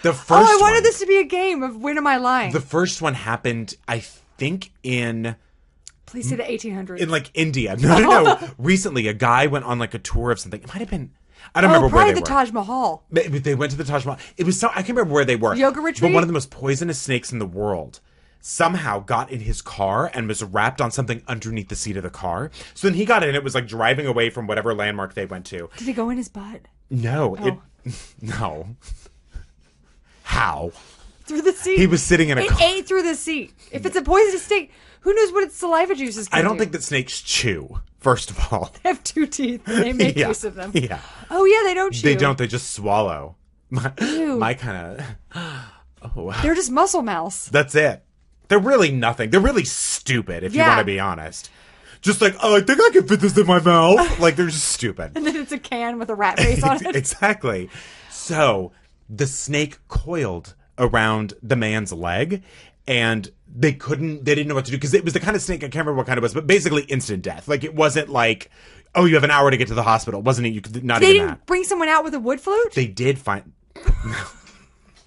The first I wanted one, this to be a game of when am I lying? The first one happened, I think, in... Please say the 1800s. In, like, India. No. Recently, a guy went on, like, a tour of something. It might have been... I don't remember where they were. Probably the Taj Mahal. They went to the Taj Mahal. It was so... I can't remember where they were. Yoga retreat? But one of the most poisonous snakes in the world somehow got in his car and was wrapped on something underneath the seat of the car. So then he got in. It was, like, driving away from whatever landmark they went to. Did it go in his butt? No. No. How? Through the seat. He was sitting in a car. It ate through the seat. If it's a poisonous snake, who knows what its saliva juices can I don't do? think that snakes chew, first of all. They have 2 teeth and they make use of them. Yeah. Oh, yeah, they don't chew. They don't. They just swallow. Ew. My kind of... Oh. They're just muscle mouse. That's it. They're really nothing. They're really stupid, if you want to be honest. Just like, oh, I think I can fit this in my mouth. Like, they're just stupid. And then it's a can with a rat face on it. Exactly. So, the snake coiled around the man's leg, and they didn't know what to do, because it was the kind of snake, I can't remember what kind it was, but basically instant death. Like, it wasn't like, oh, you have an hour to get to the hospital. Wasn't it? You could not They even didn't that. bring someone out with a wood flute? They did find... No,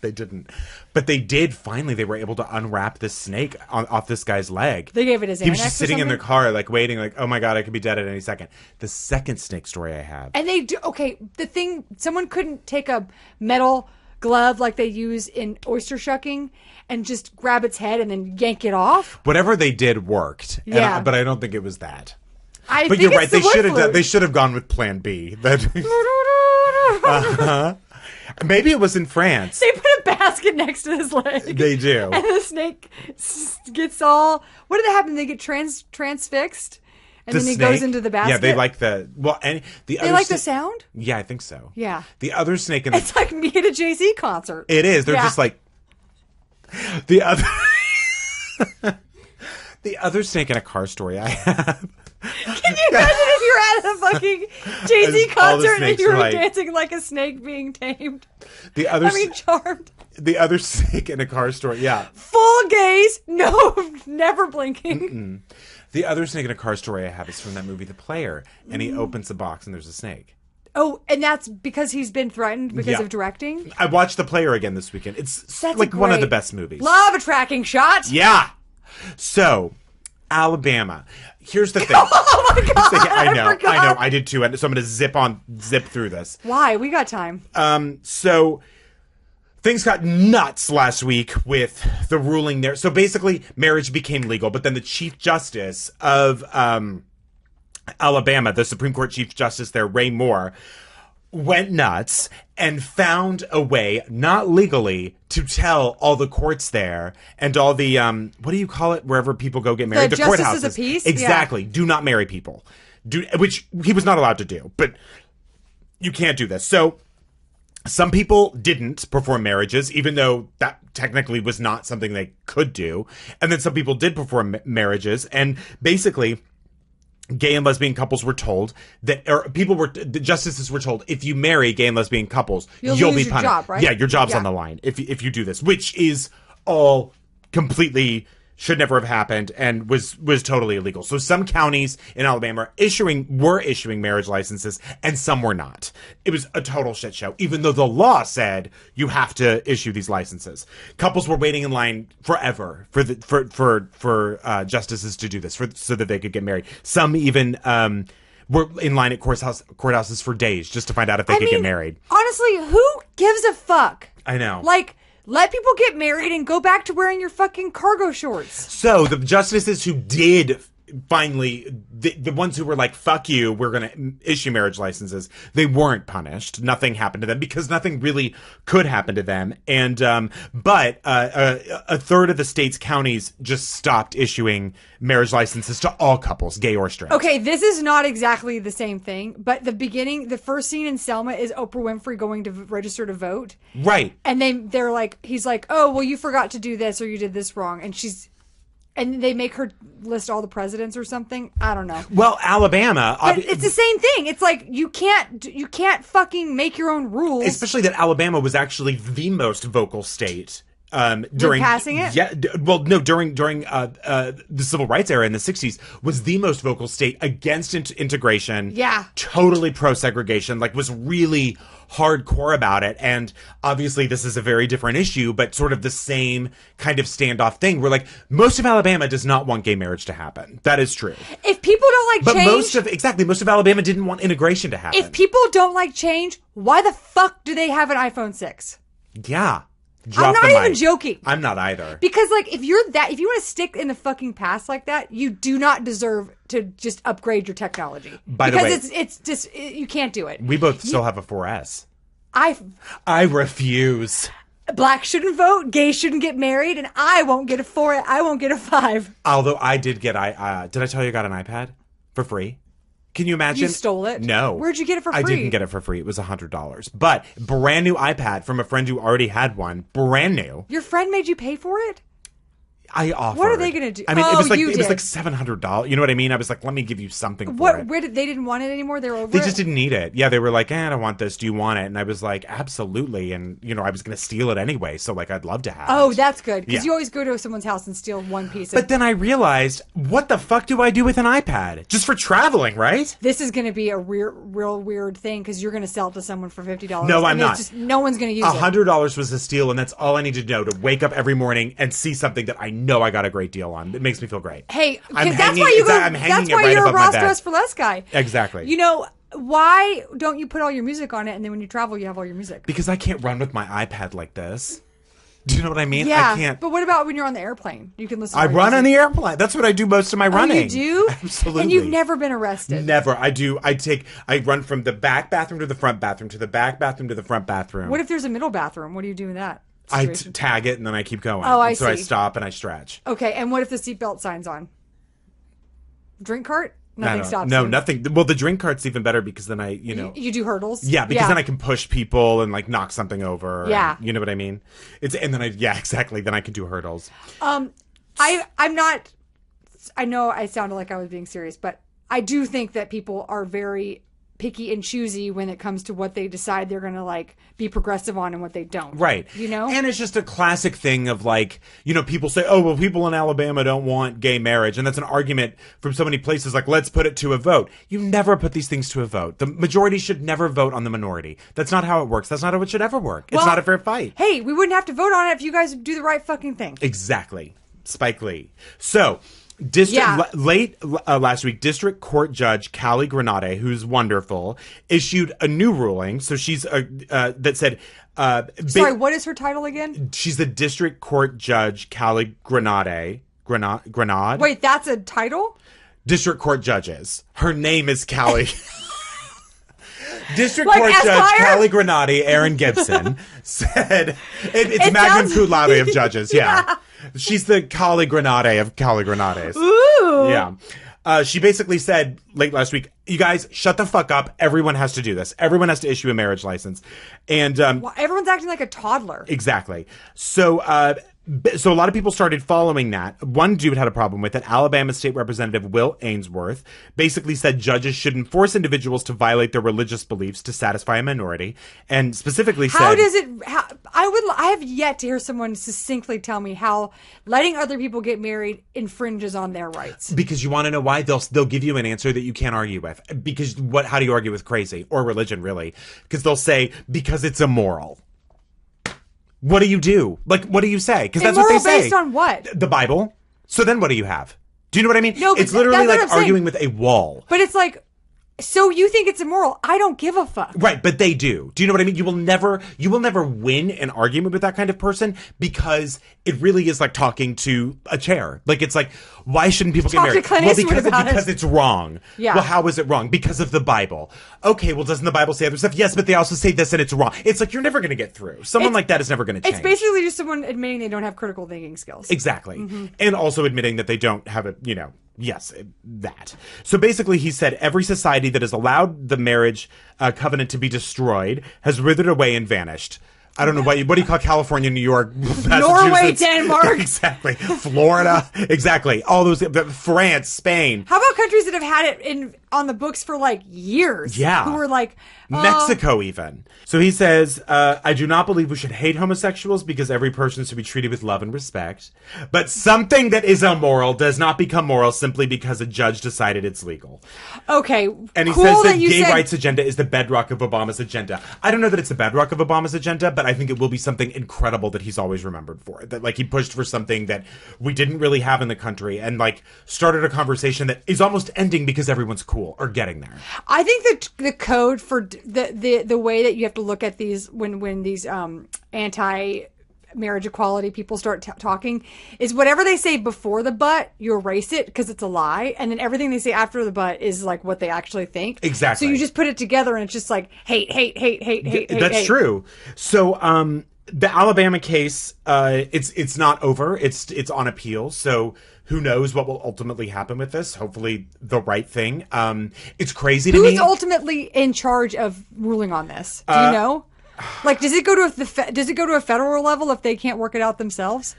they didn't. But they did finally, they were able to unwrap this snake off this guy's leg. They gave it his Xanax. He was just sitting in the car, like, waiting, like, oh my God, I could be dead at any second. The second snake story I have. And they do, okay, the thing, someone couldn't take a metal glove like they use in oyster shucking and just grab its head and then yank it off. Whatever they did worked. Yeah. But I don't think it was that. But But you're right, they should have gone with plan B. Maybe it was in France. They put a basket next to his leg. They do. And the snake gets all, what did that happen? They get transfixed? And then he goes into the basket? Yeah, they like the, well, and the other... They like the sound? Yeah, I think so. Yeah. The other snake in the... It's like me at a Jay-Z concert. It is. They're just like... The other... The other snake in a car story I have... Can you imagine if you're at a fucking Jay-Z concert and you're like, dancing like a snake being tamed? Charmed. The other snake in a car story, yeah. Full gaze, no, never blinking. Mm-mm. The other snake in a car story I have is from that movie The Player, and he opens the box and there's a snake. Oh, and that's because he's been threatened because of directing? I watched The Player again this weekend. That's like one of the best movies. Love a tracking shot. Yeah. So, Alabama. Here's the thing. Oh my God. I know. I did too. So I'm going to zip through this. Why? We got time. So things got nuts last week with the ruling there. So basically, marriage became legal, but then the Chief Justice of Alabama, the Supreme Court Chief Justice there, Ray Moore, went nuts and found a way, not legally, to tell all the courts there and all the, what do you call it, wherever people go get married? The justices of peace? Exactly. Yeah. Do not marry people. Which he was not allowed to do, but you can't do this. So some people didn't perform marriages, even though that technically was not something they could do. And then some people did perform marriages, and basically gay and lesbian couples were told that, or the justices were told, if you marry gay and lesbian couples, you'll be punished. Your job, right? Yeah, your job's on the line if you do this, which is all completely should never have happened and was totally illegal. So some counties in Alabama were issuing marriage licenses and some were not. It was a total shit show, even though the law said you have to issue these licenses. Couples were waiting in line forever for justices to do this so that they could get married. Some even were in line at courthouses for days just to find out if they could get married. Honestly, who gives a fuck? I know. Like, let people get married and go back to wearing your fucking cargo shorts. So the justices who did finally, the ones who were like, fuck you, we're going to issue marriage licenses, they weren't punished. Nothing happened to them because nothing really could happen to them. And, but a third of the state's counties just stopped issuing marriage licenses to all couples, gay or straight. Okay, this is not exactly the same thing, but the first scene in Selma is Oprah Winfrey going to register to vote. Right. And they're like, he's like, oh, well, you forgot to do this or you did this wrong. And they make her list all the presidents or something. I don't know. Well, Alabama, but it's the same thing. It's like you can't fucking make your own rules. Especially that Alabama was actually the most vocal state during passing it? Yeah, no, during the civil rights era in the 60s was the most vocal state against integration. Yeah. Totally pro-segregation, like was really hardcore about it. And obviously this is a very different issue, but sort of the same kind of standoff thing where like most of Alabama does not want gay marriage to happen. That is true. If people don't like change... most of Alabama didn't want integration to happen. If people don't like change, why the fuck do they have an iPhone 6? Yeah. I'm not even joking. I'm not either. Because, like, if you want to stick in the fucking past like that, you do not deserve to just upgrade your technology. By the way, it's just, you can't do it. We both still have a 4S. I refuse. Black shouldn't vote, gay shouldn't get married, and I won't get a 4, I won't get a 5. Although I did get, did I tell you I got an iPad for free? Can you imagine? You stole it? No. Where'd you get it for free? I didn't get it for free. It was $100. But brand new iPad from a friend who already had one. Brand new. Your friend made you pay for it? I offered. What are they going to do? I mean, it was like $700. You know what I mean? I was like, let me give you something for it. Where they didn't want it anymore? They were over They just didn't need it. Yeah, they were like, I don't want this. Do you want it? And I was like, absolutely. And, I was going to steal it anyway. So, like, I'd love to have it. Oh, that's good. Because Yeah. you always go to someone's house and steal one piece. But then I realized, what the fuck do I do with an iPad? Just for traveling, right? This is going to be a real weird thing because you're going to sell it to someone for $50. No, I'm not. No one's going to use it. $100 was a steal, and that's all I need to know to wake up every morning and see something that I know I got a great deal on. It makes me feel great. Hey, I'm that's hanging- why you go. I'm hanging That's it why right you're a above my Ross bed. Dress for Less guy. Exactly. Why don't you put all your music on it and then when you travel you have all your music? Because I can't run with my iPad like this. Do you know what I mean? Yeah, I can't. But what about when you're on the airplane? You can listen. I run on the airplane. That's what I do most of my running. Oh, you do? Absolutely. And you've never been arrested? Never. I do. I run from the back bathroom to the front bathroom to the back bathroom to the front bathroom. What if there's a middle bathroom? What do you do in that I situation? tag it and then I keep going. Oh, I So I see. stop and I stretch. Okay, and what if the seatbelt sign's on? Drink cart? Nothing stops No, you. nothing. Well, the drink cart's even better because then You do hurdles? Yeah, because then I can push people and like knock something over. Yeah. You know what I mean? Exactly. Then I can do hurdles. I'm not, I know I sounded like I was being serious, but I do think that people are very picky and choosy when it comes to what they decide they're going to like be progressive on and what they don't. Right. And it's just a classic thing of like, people say, oh, well, people in Alabama don't want gay marriage. And that's an argument from so many places like, let's put it to a vote. You never put these things to a vote. The majority should never vote on the minority. That's not how it works. That's not how it should ever work. It's not a fair fight. Hey, we wouldn't have to vote on it if you guys do the right fucking thing. Exactly. Spike Lee. So, late last week, District Court Judge Callie Granade, who's wonderful, issued a new ruling. So she's that said, sorry, what is her title again? She's the District Court Judge Callie Granade. Granade. Wait, that's a title? District Court Judges. Her name is Callie. District Like Court Esquire? Judge Callie Granade, Aaron Gibson, said it's It magnum sounds- cum laude of judges. Yeah. She's the Callie Granade of Callie Granades. Ooh. Yeah. She basically said late last week, you guys, shut the fuck up. Everyone has to do this. Everyone has to issue a marriage license. And Well, everyone's acting like a toddler. exactly. So a lot of people started following that. One dude had a problem with it. Alabama State Representative Will Ainsworth basically said judges shouldn't force individuals to violate their religious beliefs to satisfy a minority, and specifically How said, does it? I have yet to hear someone succinctly tell me how letting other people get married infringes on their rights. because you want to know why they'll give you an answer that you can't argue with. Because how do you argue with crazy or religion really? Because they'll say because it's immoral. What do you do? Like, what do you say? Because that's what they say. Based on what? The Bible. So then what do you have? Do you know what I mean? No, but it's literally that's what like I'm saying. arguing with a wall. But it's like, so you think it's immoral? I don't give a fuck. Right, but they do. Do you know what I mean? You will never win an argument with that kind of person because it really is like talking to a chair. Like it's like, why shouldn't people get Talk to married? Clint Well, Eastwood about because it. it's wrong. Yeah. Well, how is it wrong? Because of the Bible. Okay, well, doesn't the Bible say other stuff? Yes, but they also say this and it's wrong. It's like you're never going to get through. Someone like that is never going to change. It's basically just someone admitting they don't have critical thinking skills. Exactly. Mm-hmm. And also admitting that they don't have a, that. So basically he said every society that has allowed the marriage covenant to be destroyed has withered away and vanished. I don't know what do you call California, New York, Norway, Massachusetts? Denmark. Exactly. Florida. Exactly. All those, France, Spain. How about countries that have had it on the books for like years? Yeah. Who were like, Mexico even. So he says, I do not believe we should hate homosexuals because every person should be treated with love and respect. But something that is immoral does not become moral simply because a judge decided it's legal. Okay. And he cool says that you gay said- rights agenda is the bedrock of Obama's agenda. I don't know that it's the bedrock of Obama's agenda, but I think it will be something incredible that he's always remembered for. That like he pushed for something that we didn't really have in the country and like started a conversation that is almost ending because everyone's cool or getting there. I think that the code for the way that you have to look at these when these anti-marriage equality people start talking is whatever they say before the but, you erase it because it's a lie, and then everything they say after the but is like what they actually think. Exactly. So you just put it together and it's just like hate. That's true. So the Alabama case, it's not over. It's on appeal. So who knows what will ultimately happen with this? Hopefully the right thing. It's crazy to me. Who's ultimately in charge of ruling on this? Do you know? Like, does it go to a federal level if they can't work it out themselves?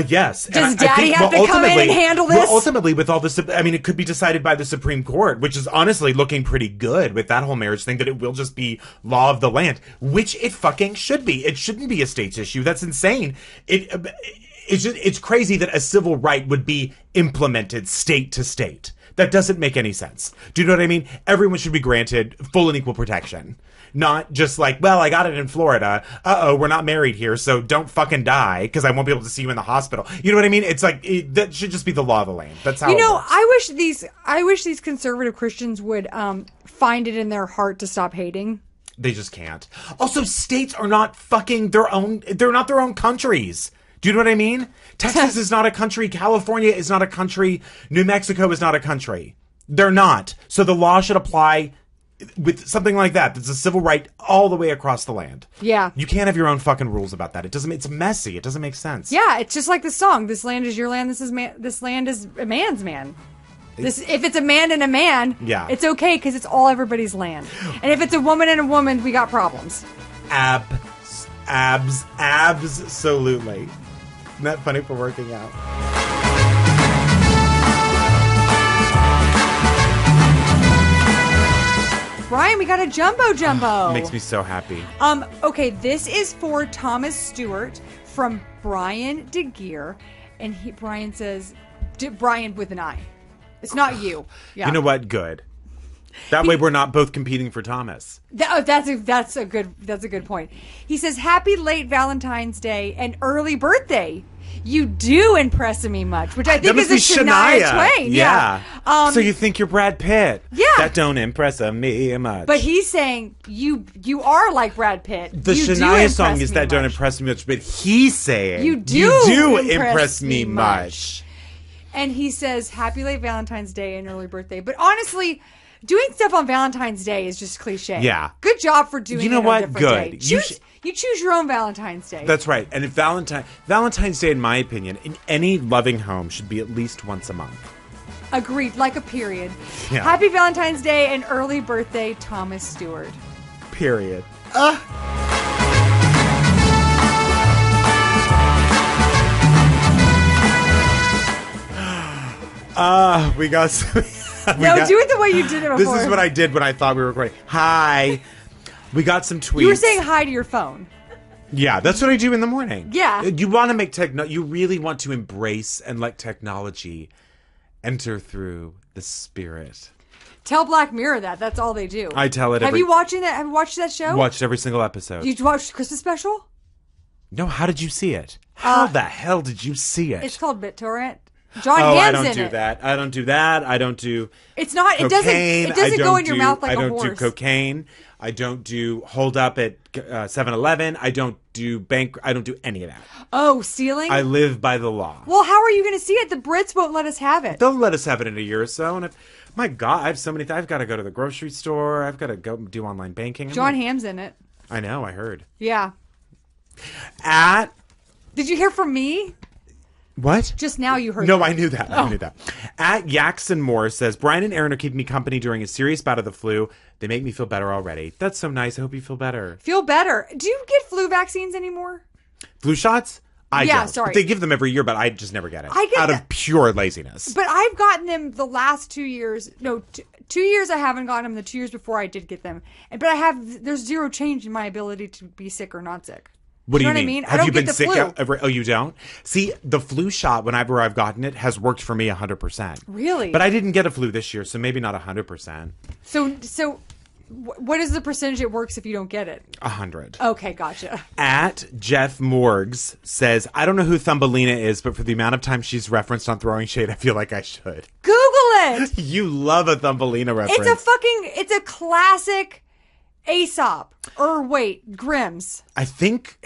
Yes. Does Daddy have to come in and handle this? Well, ultimately, with all this, I mean, it could be decided by the Supreme Court, which is honestly looking pretty good with that whole marriage thing, that it will just be law of the land, which it fucking should be. It shouldn't be a state's issue. That's insane. It's crazy that a civil right would be implemented state to state. That doesn't make any sense. Do you know what I mean? Everyone should be granted full and equal protection. Not just like, well, I got it in Florida. We're not married here, so don't fucking die because I won't be able to see you in the hospital. You know what I mean? It's like that should just be the law of the land. That's how. You know, I wish these conservative Christians would find it in their heart to stop hating. They just can't. Also, states are not fucking their own. They're not their own countries. Do you know what I mean? Texas is not a country. California is not a country. New Mexico is not a country. They're not. So the law should apply with something like that. That's a civil right all the way across the land. Yeah. You can't have your own fucking rules about that. It's messy. It doesn't make sense. Yeah, it's just like the song, "This land is your land, this land is a man's man." If it's a man and a man, yeah, it's okay because it's all everybody's land. And if it's a woman and a woman, we got problems. Absolutely. Isn't that funny for working out? Brian, we got a jumbo. Makes me so happy. Okay, this is for Thomas Stewart from Brian DeGear, and Brian says, Brian with an I. It's not you. Yeah. You know what? Good. That way we're not both competing for Thomas. That's a good point. He says, "Happy late Valentine's Day and early birthday. You do impress me much," which I think is a Shania Twain. Yeah. So you think you're Brad Pitt? Yeah. That don't impress me much. But he's saying you are like Brad Pitt. The Shania song is that don't impress me much, but he's saying you do impress me much. And he says, "Happy late Valentine's Day and early birthday." But honestly, doing stuff on Valentine's Day is just cliche. Yeah. Good job for doing it on a different day. Good. You choose your own Valentine's Day. That's right. And if Valentine's Day, in my opinion, in any loving home, should be at least once a month. Agreed. Like a period. Yeah. Happy Valentine's Day and early birthday, Thomas Stewart. Period. We got some... do it the way you did it before. This is what I did when I thought we were recording. Hi. We got some tweets. You were saying hi to your phone. Yeah, that's what I do in the morning. Yeah. You want to make you really want to embrace and let technology enter through the spirit. Tell Black Mirror that. That's all they do. I tell it Have you watched that show? Watched every single episode. You watched Christmas special? No, how did you see it? How the hell did you see it? It's called BitTorrent. John Hamm's I don't in do it. that. I don't do that. I don't do. It's not. Cocaine. It doesn't go in your mouth like a horse. I don't do cocaine. I don't do hold up at 7-Eleven. I don't do bank. I don't do any of that. Oh, stealing? I live by the law. Well, how are you going to see it? The Brits won't let us have it. They'll let us have it in a year or so. And my God, I have so many. I've got to go to the grocery store. I've got to go do online banking. John Hamm's in it. I know. I heard. Yeah. Did you hear from me? What? Just now you heard No, that. I knew that. I knew that. At Yaxon Moore says, Bryan and Erin are keeping me company during a serious bout of the flu. They make me feel better already. That's so nice. I hope you feel better. Feel better. Do you get flu vaccines anymore? Flu shots? I don't. Sorry. They give them every year, but I just never get it. I get out of pure laziness. But I've gotten them the last 2 years. No, 2 years I haven't gotten them. The 2 years before I did get them. But there's zero change in my ability to be sick or not sick. What do you know mean? What I mean? Have you been the sick? flu. Oh, you don't? See, the flu shot, whenever I've gotten it, has worked for me 100%. Really? But I didn't get a flu this year, so maybe not 100%. So what is the percentage it works if you don't get it? 100. Okay, gotcha. At Jeff Morgs says, I don't know who Thumbelina is, but for the amount of time she's referenced on Throwing Shade, I feel like I should. Google it! You love a Thumbelina reference. It's a classic Aesop. Or wait, Grimm's. I think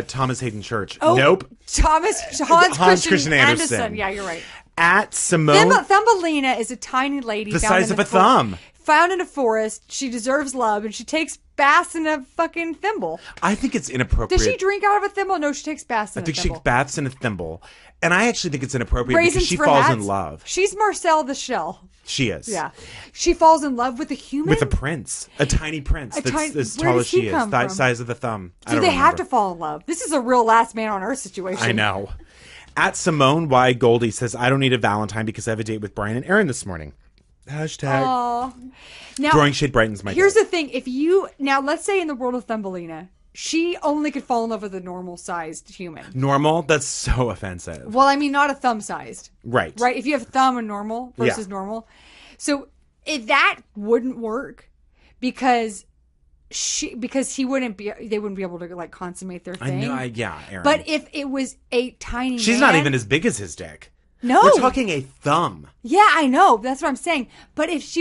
Thomas Hayden Church. Oh, Nope. Hans Christian Andersen. Yeah, you're right. At Simone. Thumbelina is a tiny lady. The size of a thumb. Found in a forest. She deserves love, and she takes baths in a fucking thimble. I think it's inappropriate. Does she drink out of a thimble? No, she takes baths in a thimble. I think she takes baths in a thimble. And I actually think it's inappropriate Raisins because she for falls hats? in love. She's Marcel the Shell. She is. Yeah. She falls in love with a human? With a prince. A tiny prince that's as tall as she is. The size of the thumb. Do they have to fall in love? This is a real last man on earth situation. I know. At Simone Y. Goldie says, I don't need a Valentine because I have a date with Bryan and Erin this morning. Hashtag. Aww. Now, Throwing Shade brightens my day. Here's the thing. Now let's say in the world of Thumbelina, she only could fall in love with a normal-sized human. Normal? That's so offensive. Well, I mean, not a thumb-sized. Right. Right? If you have thumb and normal versus normal. So if that wouldn't work because they wouldn't be able to like consummate their thing. I know, Erin. But if it was a tiny She's man, not even as big as his dick. No. We're talking a thumb. Yeah, I know. That's what I'm saying. But if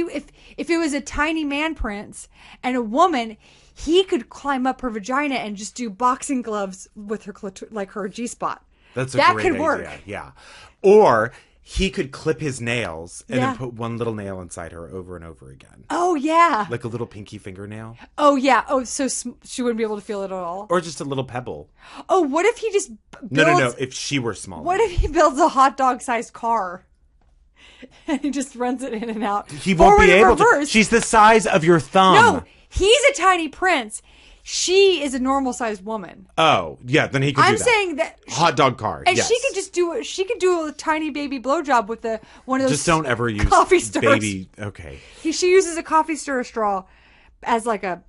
it was a tiny man prince and a woman, he could climb up her vagina and just do boxing gloves with her her G-spot. That could work. Yeah. Or he could clip his nails and then put one little nail inside her over and over again. Oh, yeah. Like a little pinky fingernail. Oh, yeah. Oh, so she wouldn't be able to feel it at all? Or just a little pebble. Oh, what if he just builds... No. If she were smaller. What if he builds a hot dog-sized car? And he just runs it in and out. He won't be able to. She's the size of your thumb. No, he's a tiny prince. She is a normal-sized woman. Oh, yeah, then he could do that. I'm saying that... Hot dog car, and yes. she could just do it. She could do a tiny baby blowjob with one of those... Just don't ever use coffee stirrers. baby... Okay. She uses a coffee stirrer straw as like a,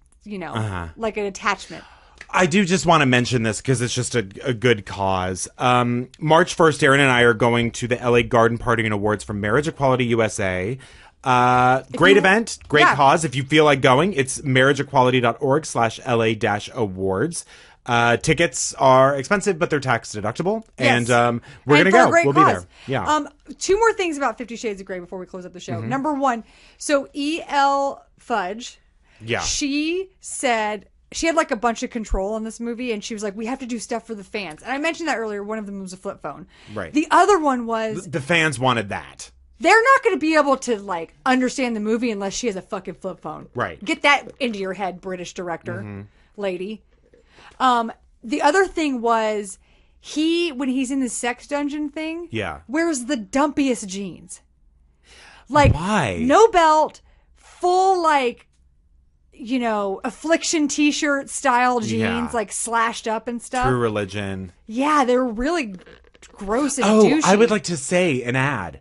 like an attachment. I do just want to mention this because it's just a good cause. March 1st, Erin and I are going to the LA Garden Party and Awards from Marriage Equality USA. Great event, great cause. If you feel like going, it's marriageequality.org/LA-awards. Tickets are expensive, but they're tax deductible. Yes. And we're going to go. We'll be there. Yeah. Two more things about 50 Shades of Grey before we close up the show. Mm-hmm. Number one, so E.L. Fudge, she said... She had like a bunch of control in this movie, and she was like, we have to do stuff for the fans. And I mentioned that earlier. One of them was a flip phone. Right. The other one was... The fans wanted that. They're not going to be able to like understand the movie unless she has a fucking flip phone. Right. Get that into your head, British director lady. The other thing was when he's in the sex dungeon thing, wears the dumpiest jeans. Like, why? No belt, full like, Affliction t-shirt style jeans, like slashed up and stuff. True Religion. Yeah, they were really gross and douchey. I would like to say an ad.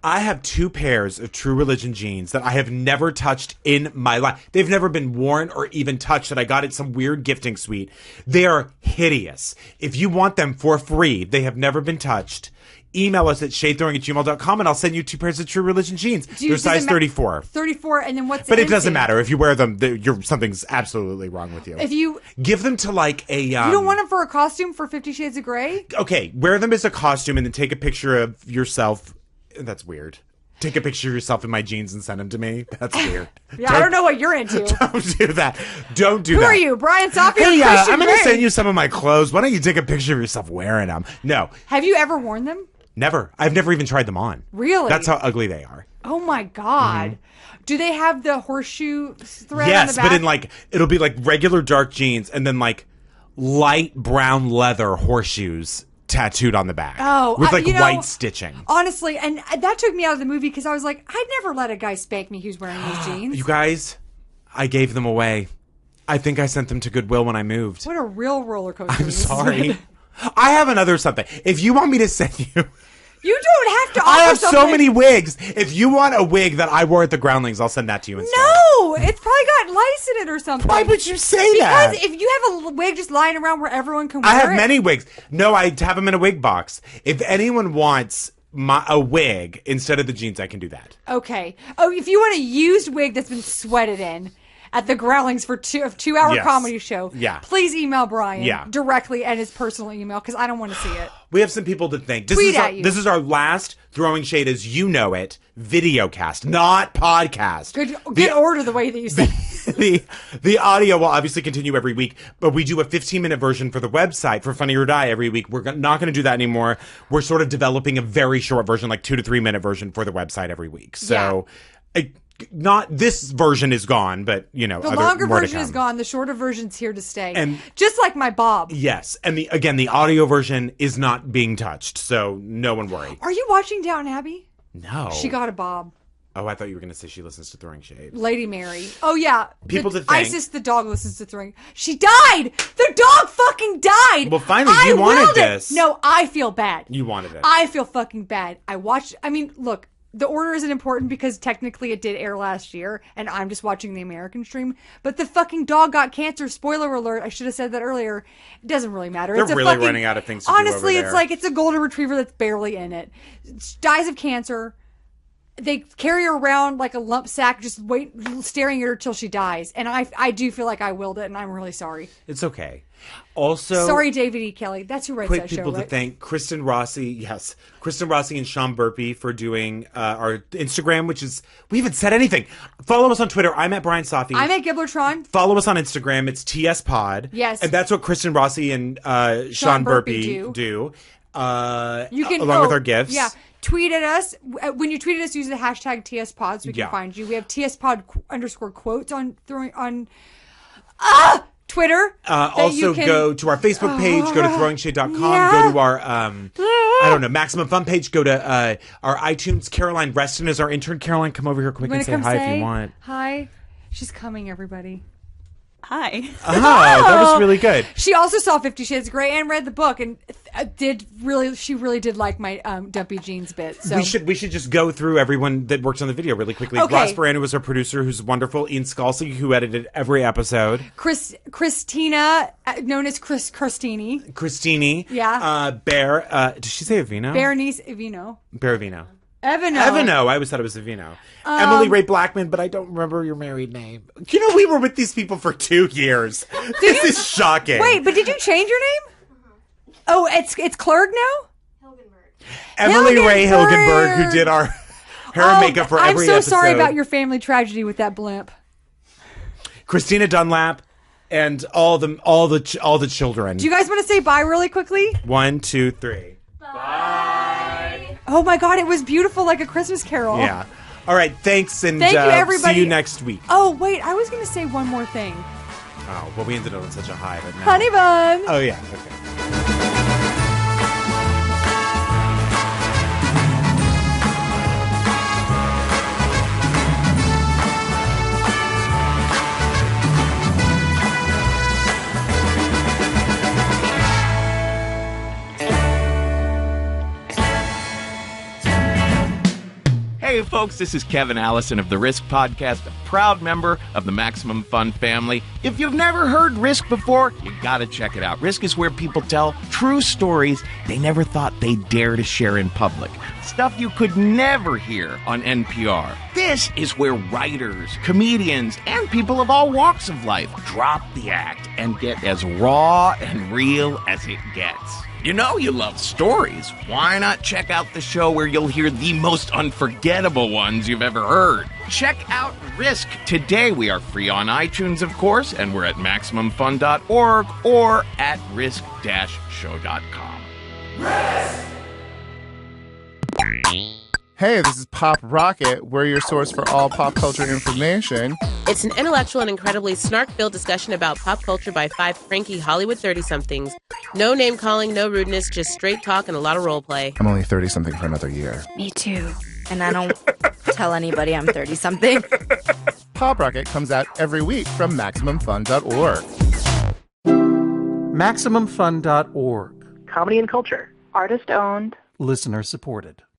I have 2 pairs of True Religion jeans that I have never touched in my life. They've never been worn or even touched, that I got at some weird gifting suite. They are hideous. If you want them for free, they have never been touched. Email us at shadethrowing@gmail.com and I'll send you 2 pairs of True Religion jeans. They're size 34. 34, and then what's the But it instinct? doesn't matter. If you wear them, something's absolutely wrong with you. If you... Give them to like a... you don't want them for a costume for 50 Shades of Grey? Okay, wear them as a costume and then take a picture of yourself. That's weird. Take a picture of yourself in my jeans and send them to me. That's weird. I don't know what you're into. Don't do that. Don't do Who that. are you, Brian Sophie? Hey, Christian I'm going to Grey? send you some of my clothes. Why don't you take a picture of yourself wearing them? No. Have you ever worn them? Never. I've never even tried them on. Really? That's how ugly they are. Oh my God. Do they have the horseshoe thread on Yes, the back? but in like, it'll be like regular dark jeans and then like light brown leather horseshoes tattooed on the back. Oh, with like you know, white stitching. Honestly, and that took me out of the movie because I was like, I'd never let a guy spank me who's wearing those jeans. You guys, I gave them away. I think I sent them to Goodwill when I moved. What a real roller coaster. I'm sorry. I have another something. If you want me to send you... You don't have to offer I have something. so many wigs. If you want a wig that I wore at the Groundlings, I'll send that to you instead. No, it's probably got lice in it or something. Why would you say that? Because if you have a wig just lying around where everyone can wear it. I have many wigs. No, I have them in a wig box. If anyone wants a wig instead of the jeans, I can do that. Okay. Oh, if you want a used wig that's been sweated in at the Groundlings for a 2-hour Yes. comedy show, Yeah. please email Bryan Yeah. directly at his personal email because I don't want to see it. We have some people to thank. Tweet at you. This is our last Throwing Shade as you know it video cast, not podcast. Good order the way that you said it. The audio will obviously continue every week, but we do a 15-minute version for the website for Funny or Die every week. We're not going to do that anymore. We're sort of developing a very short version, like 2 to 3 minute version for the website every week. So, not this version is gone, but you know, The longer version is gone. The shorter version's here to stay. And just like my bob. Yes, and the audio version is not being touched, so no one worry. Are you watching Downton Abbey? No, She got a bob. Oh, I thought you were going to say she listens to Throwing Shade. Lady Mary. Oh, yeah. People to thank. Isis the dog listens to Throwing. She died! The dog fucking died! Well, finally, you wanted willed it. this. No, I feel bad. You wanted it. I feel fucking bad. Look, the order isn't important because technically it did air last year, and I'm just watching the American stream. But the fucking dog got cancer. Spoiler alert. I should have said that earlier. It doesn't really matter. They're really running out of things to do honestly, over it's there. like it's a golden retriever that's barely in it. Dies of cancer. They carry her around like a lump sack, just staring at her till she dies. And I do feel like I willed it, and I'm really sorry. It's okay. Also, sorry, David E. Kelly. That's who writes quick that show, people right? to thank Kristen Rossi. Yes, Kristen Rossi and Sean Burpee for doing our Instagram, which is we haven't said anything. Follow us on Twitter. I'm at Brian Safi. I'm at Gibblertron. Follow us on Instagram. It's TS Pod. Yes, and that's what Kristen Rossi and Sean Burpee do. You can along with our gifts. Yeah. Tweet at us. When you tweet at us, use the hashtag TSPod so we can find you. We have TSPod_quotes on Twitter. Also, go to our Facebook page. Go to throwingshade.com. Yeah. Go to our, I don't know, Maximum Fun page. Go to our iTunes. Caroline Reston is our intern. Caroline, come over here quick and say hi if you want. Hi. She's coming, everybody. Hi. Oh, that was really good. She also saw 50 Shades of Grey and read the book and she really did like my dumpy jeans bit. So we should just go through everyone that works on the video really quickly. Okay. Ross Barano was our producer, who's wonderful. Ian Scalzi, who edited every episode. Christina, known as Christini. Christini. Yeah. Bear. Did she say Avino? Berenice Evino. Bearavino. Evino. I always thought it was Avino. Emily Ray Blackman, but I don't remember your married name. You know, we were with these people for 2 years. This is shocking. Wait, but did you change your name? Oh, it's Clerg now? Emily Ray Hilgenberg, who did our hair and makeup for every episode. I'm so sorry about your family tragedy with that blimp. Christina Dunlap and all the children. Do you guys want to say bye really quickly? 1, 2, 3. Bye. Oh my God, it was beautiful like a Christmas carol. Yeah. All right, thanks, and thank you, everybody. See you next week. Oh, wait, I was going to say one more thing. Oh, well, we ended on such a high. But now... Honey bun. Oh, yeah, okay. Hey folks, this is Kevin Allison of the Risk Podcast, a proud member of the Maximum Fun family. If you've never heard Risk before, you gotta check it out. Risk is where people tell true stories they never thought they'd dare to share in public. Stuff you could never hear on NPR. This is where writers, comedians, and people of all walks of life drop the act and get as raw and real as it gets. You know you love stories. Why not check out the show where you'll hear the most unforgettable ones you've ever heard? Check out Risk today. We are free on iTunes, of course, and we're at MaximumFun.org or at risk-show.com. Risk! Hey, this is Pop Rocket. We're your source for all pop culture information. It's an intellectual and incredibly snark-filled discussion about pop culture by 5 cranky Hollywood 30-somethings. No name-calling, no rudeness, just straight talk and a lot of role play. I'm only 30-something for another year. Me too. And I don't tell anybody I'm 30-something. Pop Rocket comes out every week from MaximumFun.org. MaximumFun.org. Comedy and culture. Artist owned. Listener supported.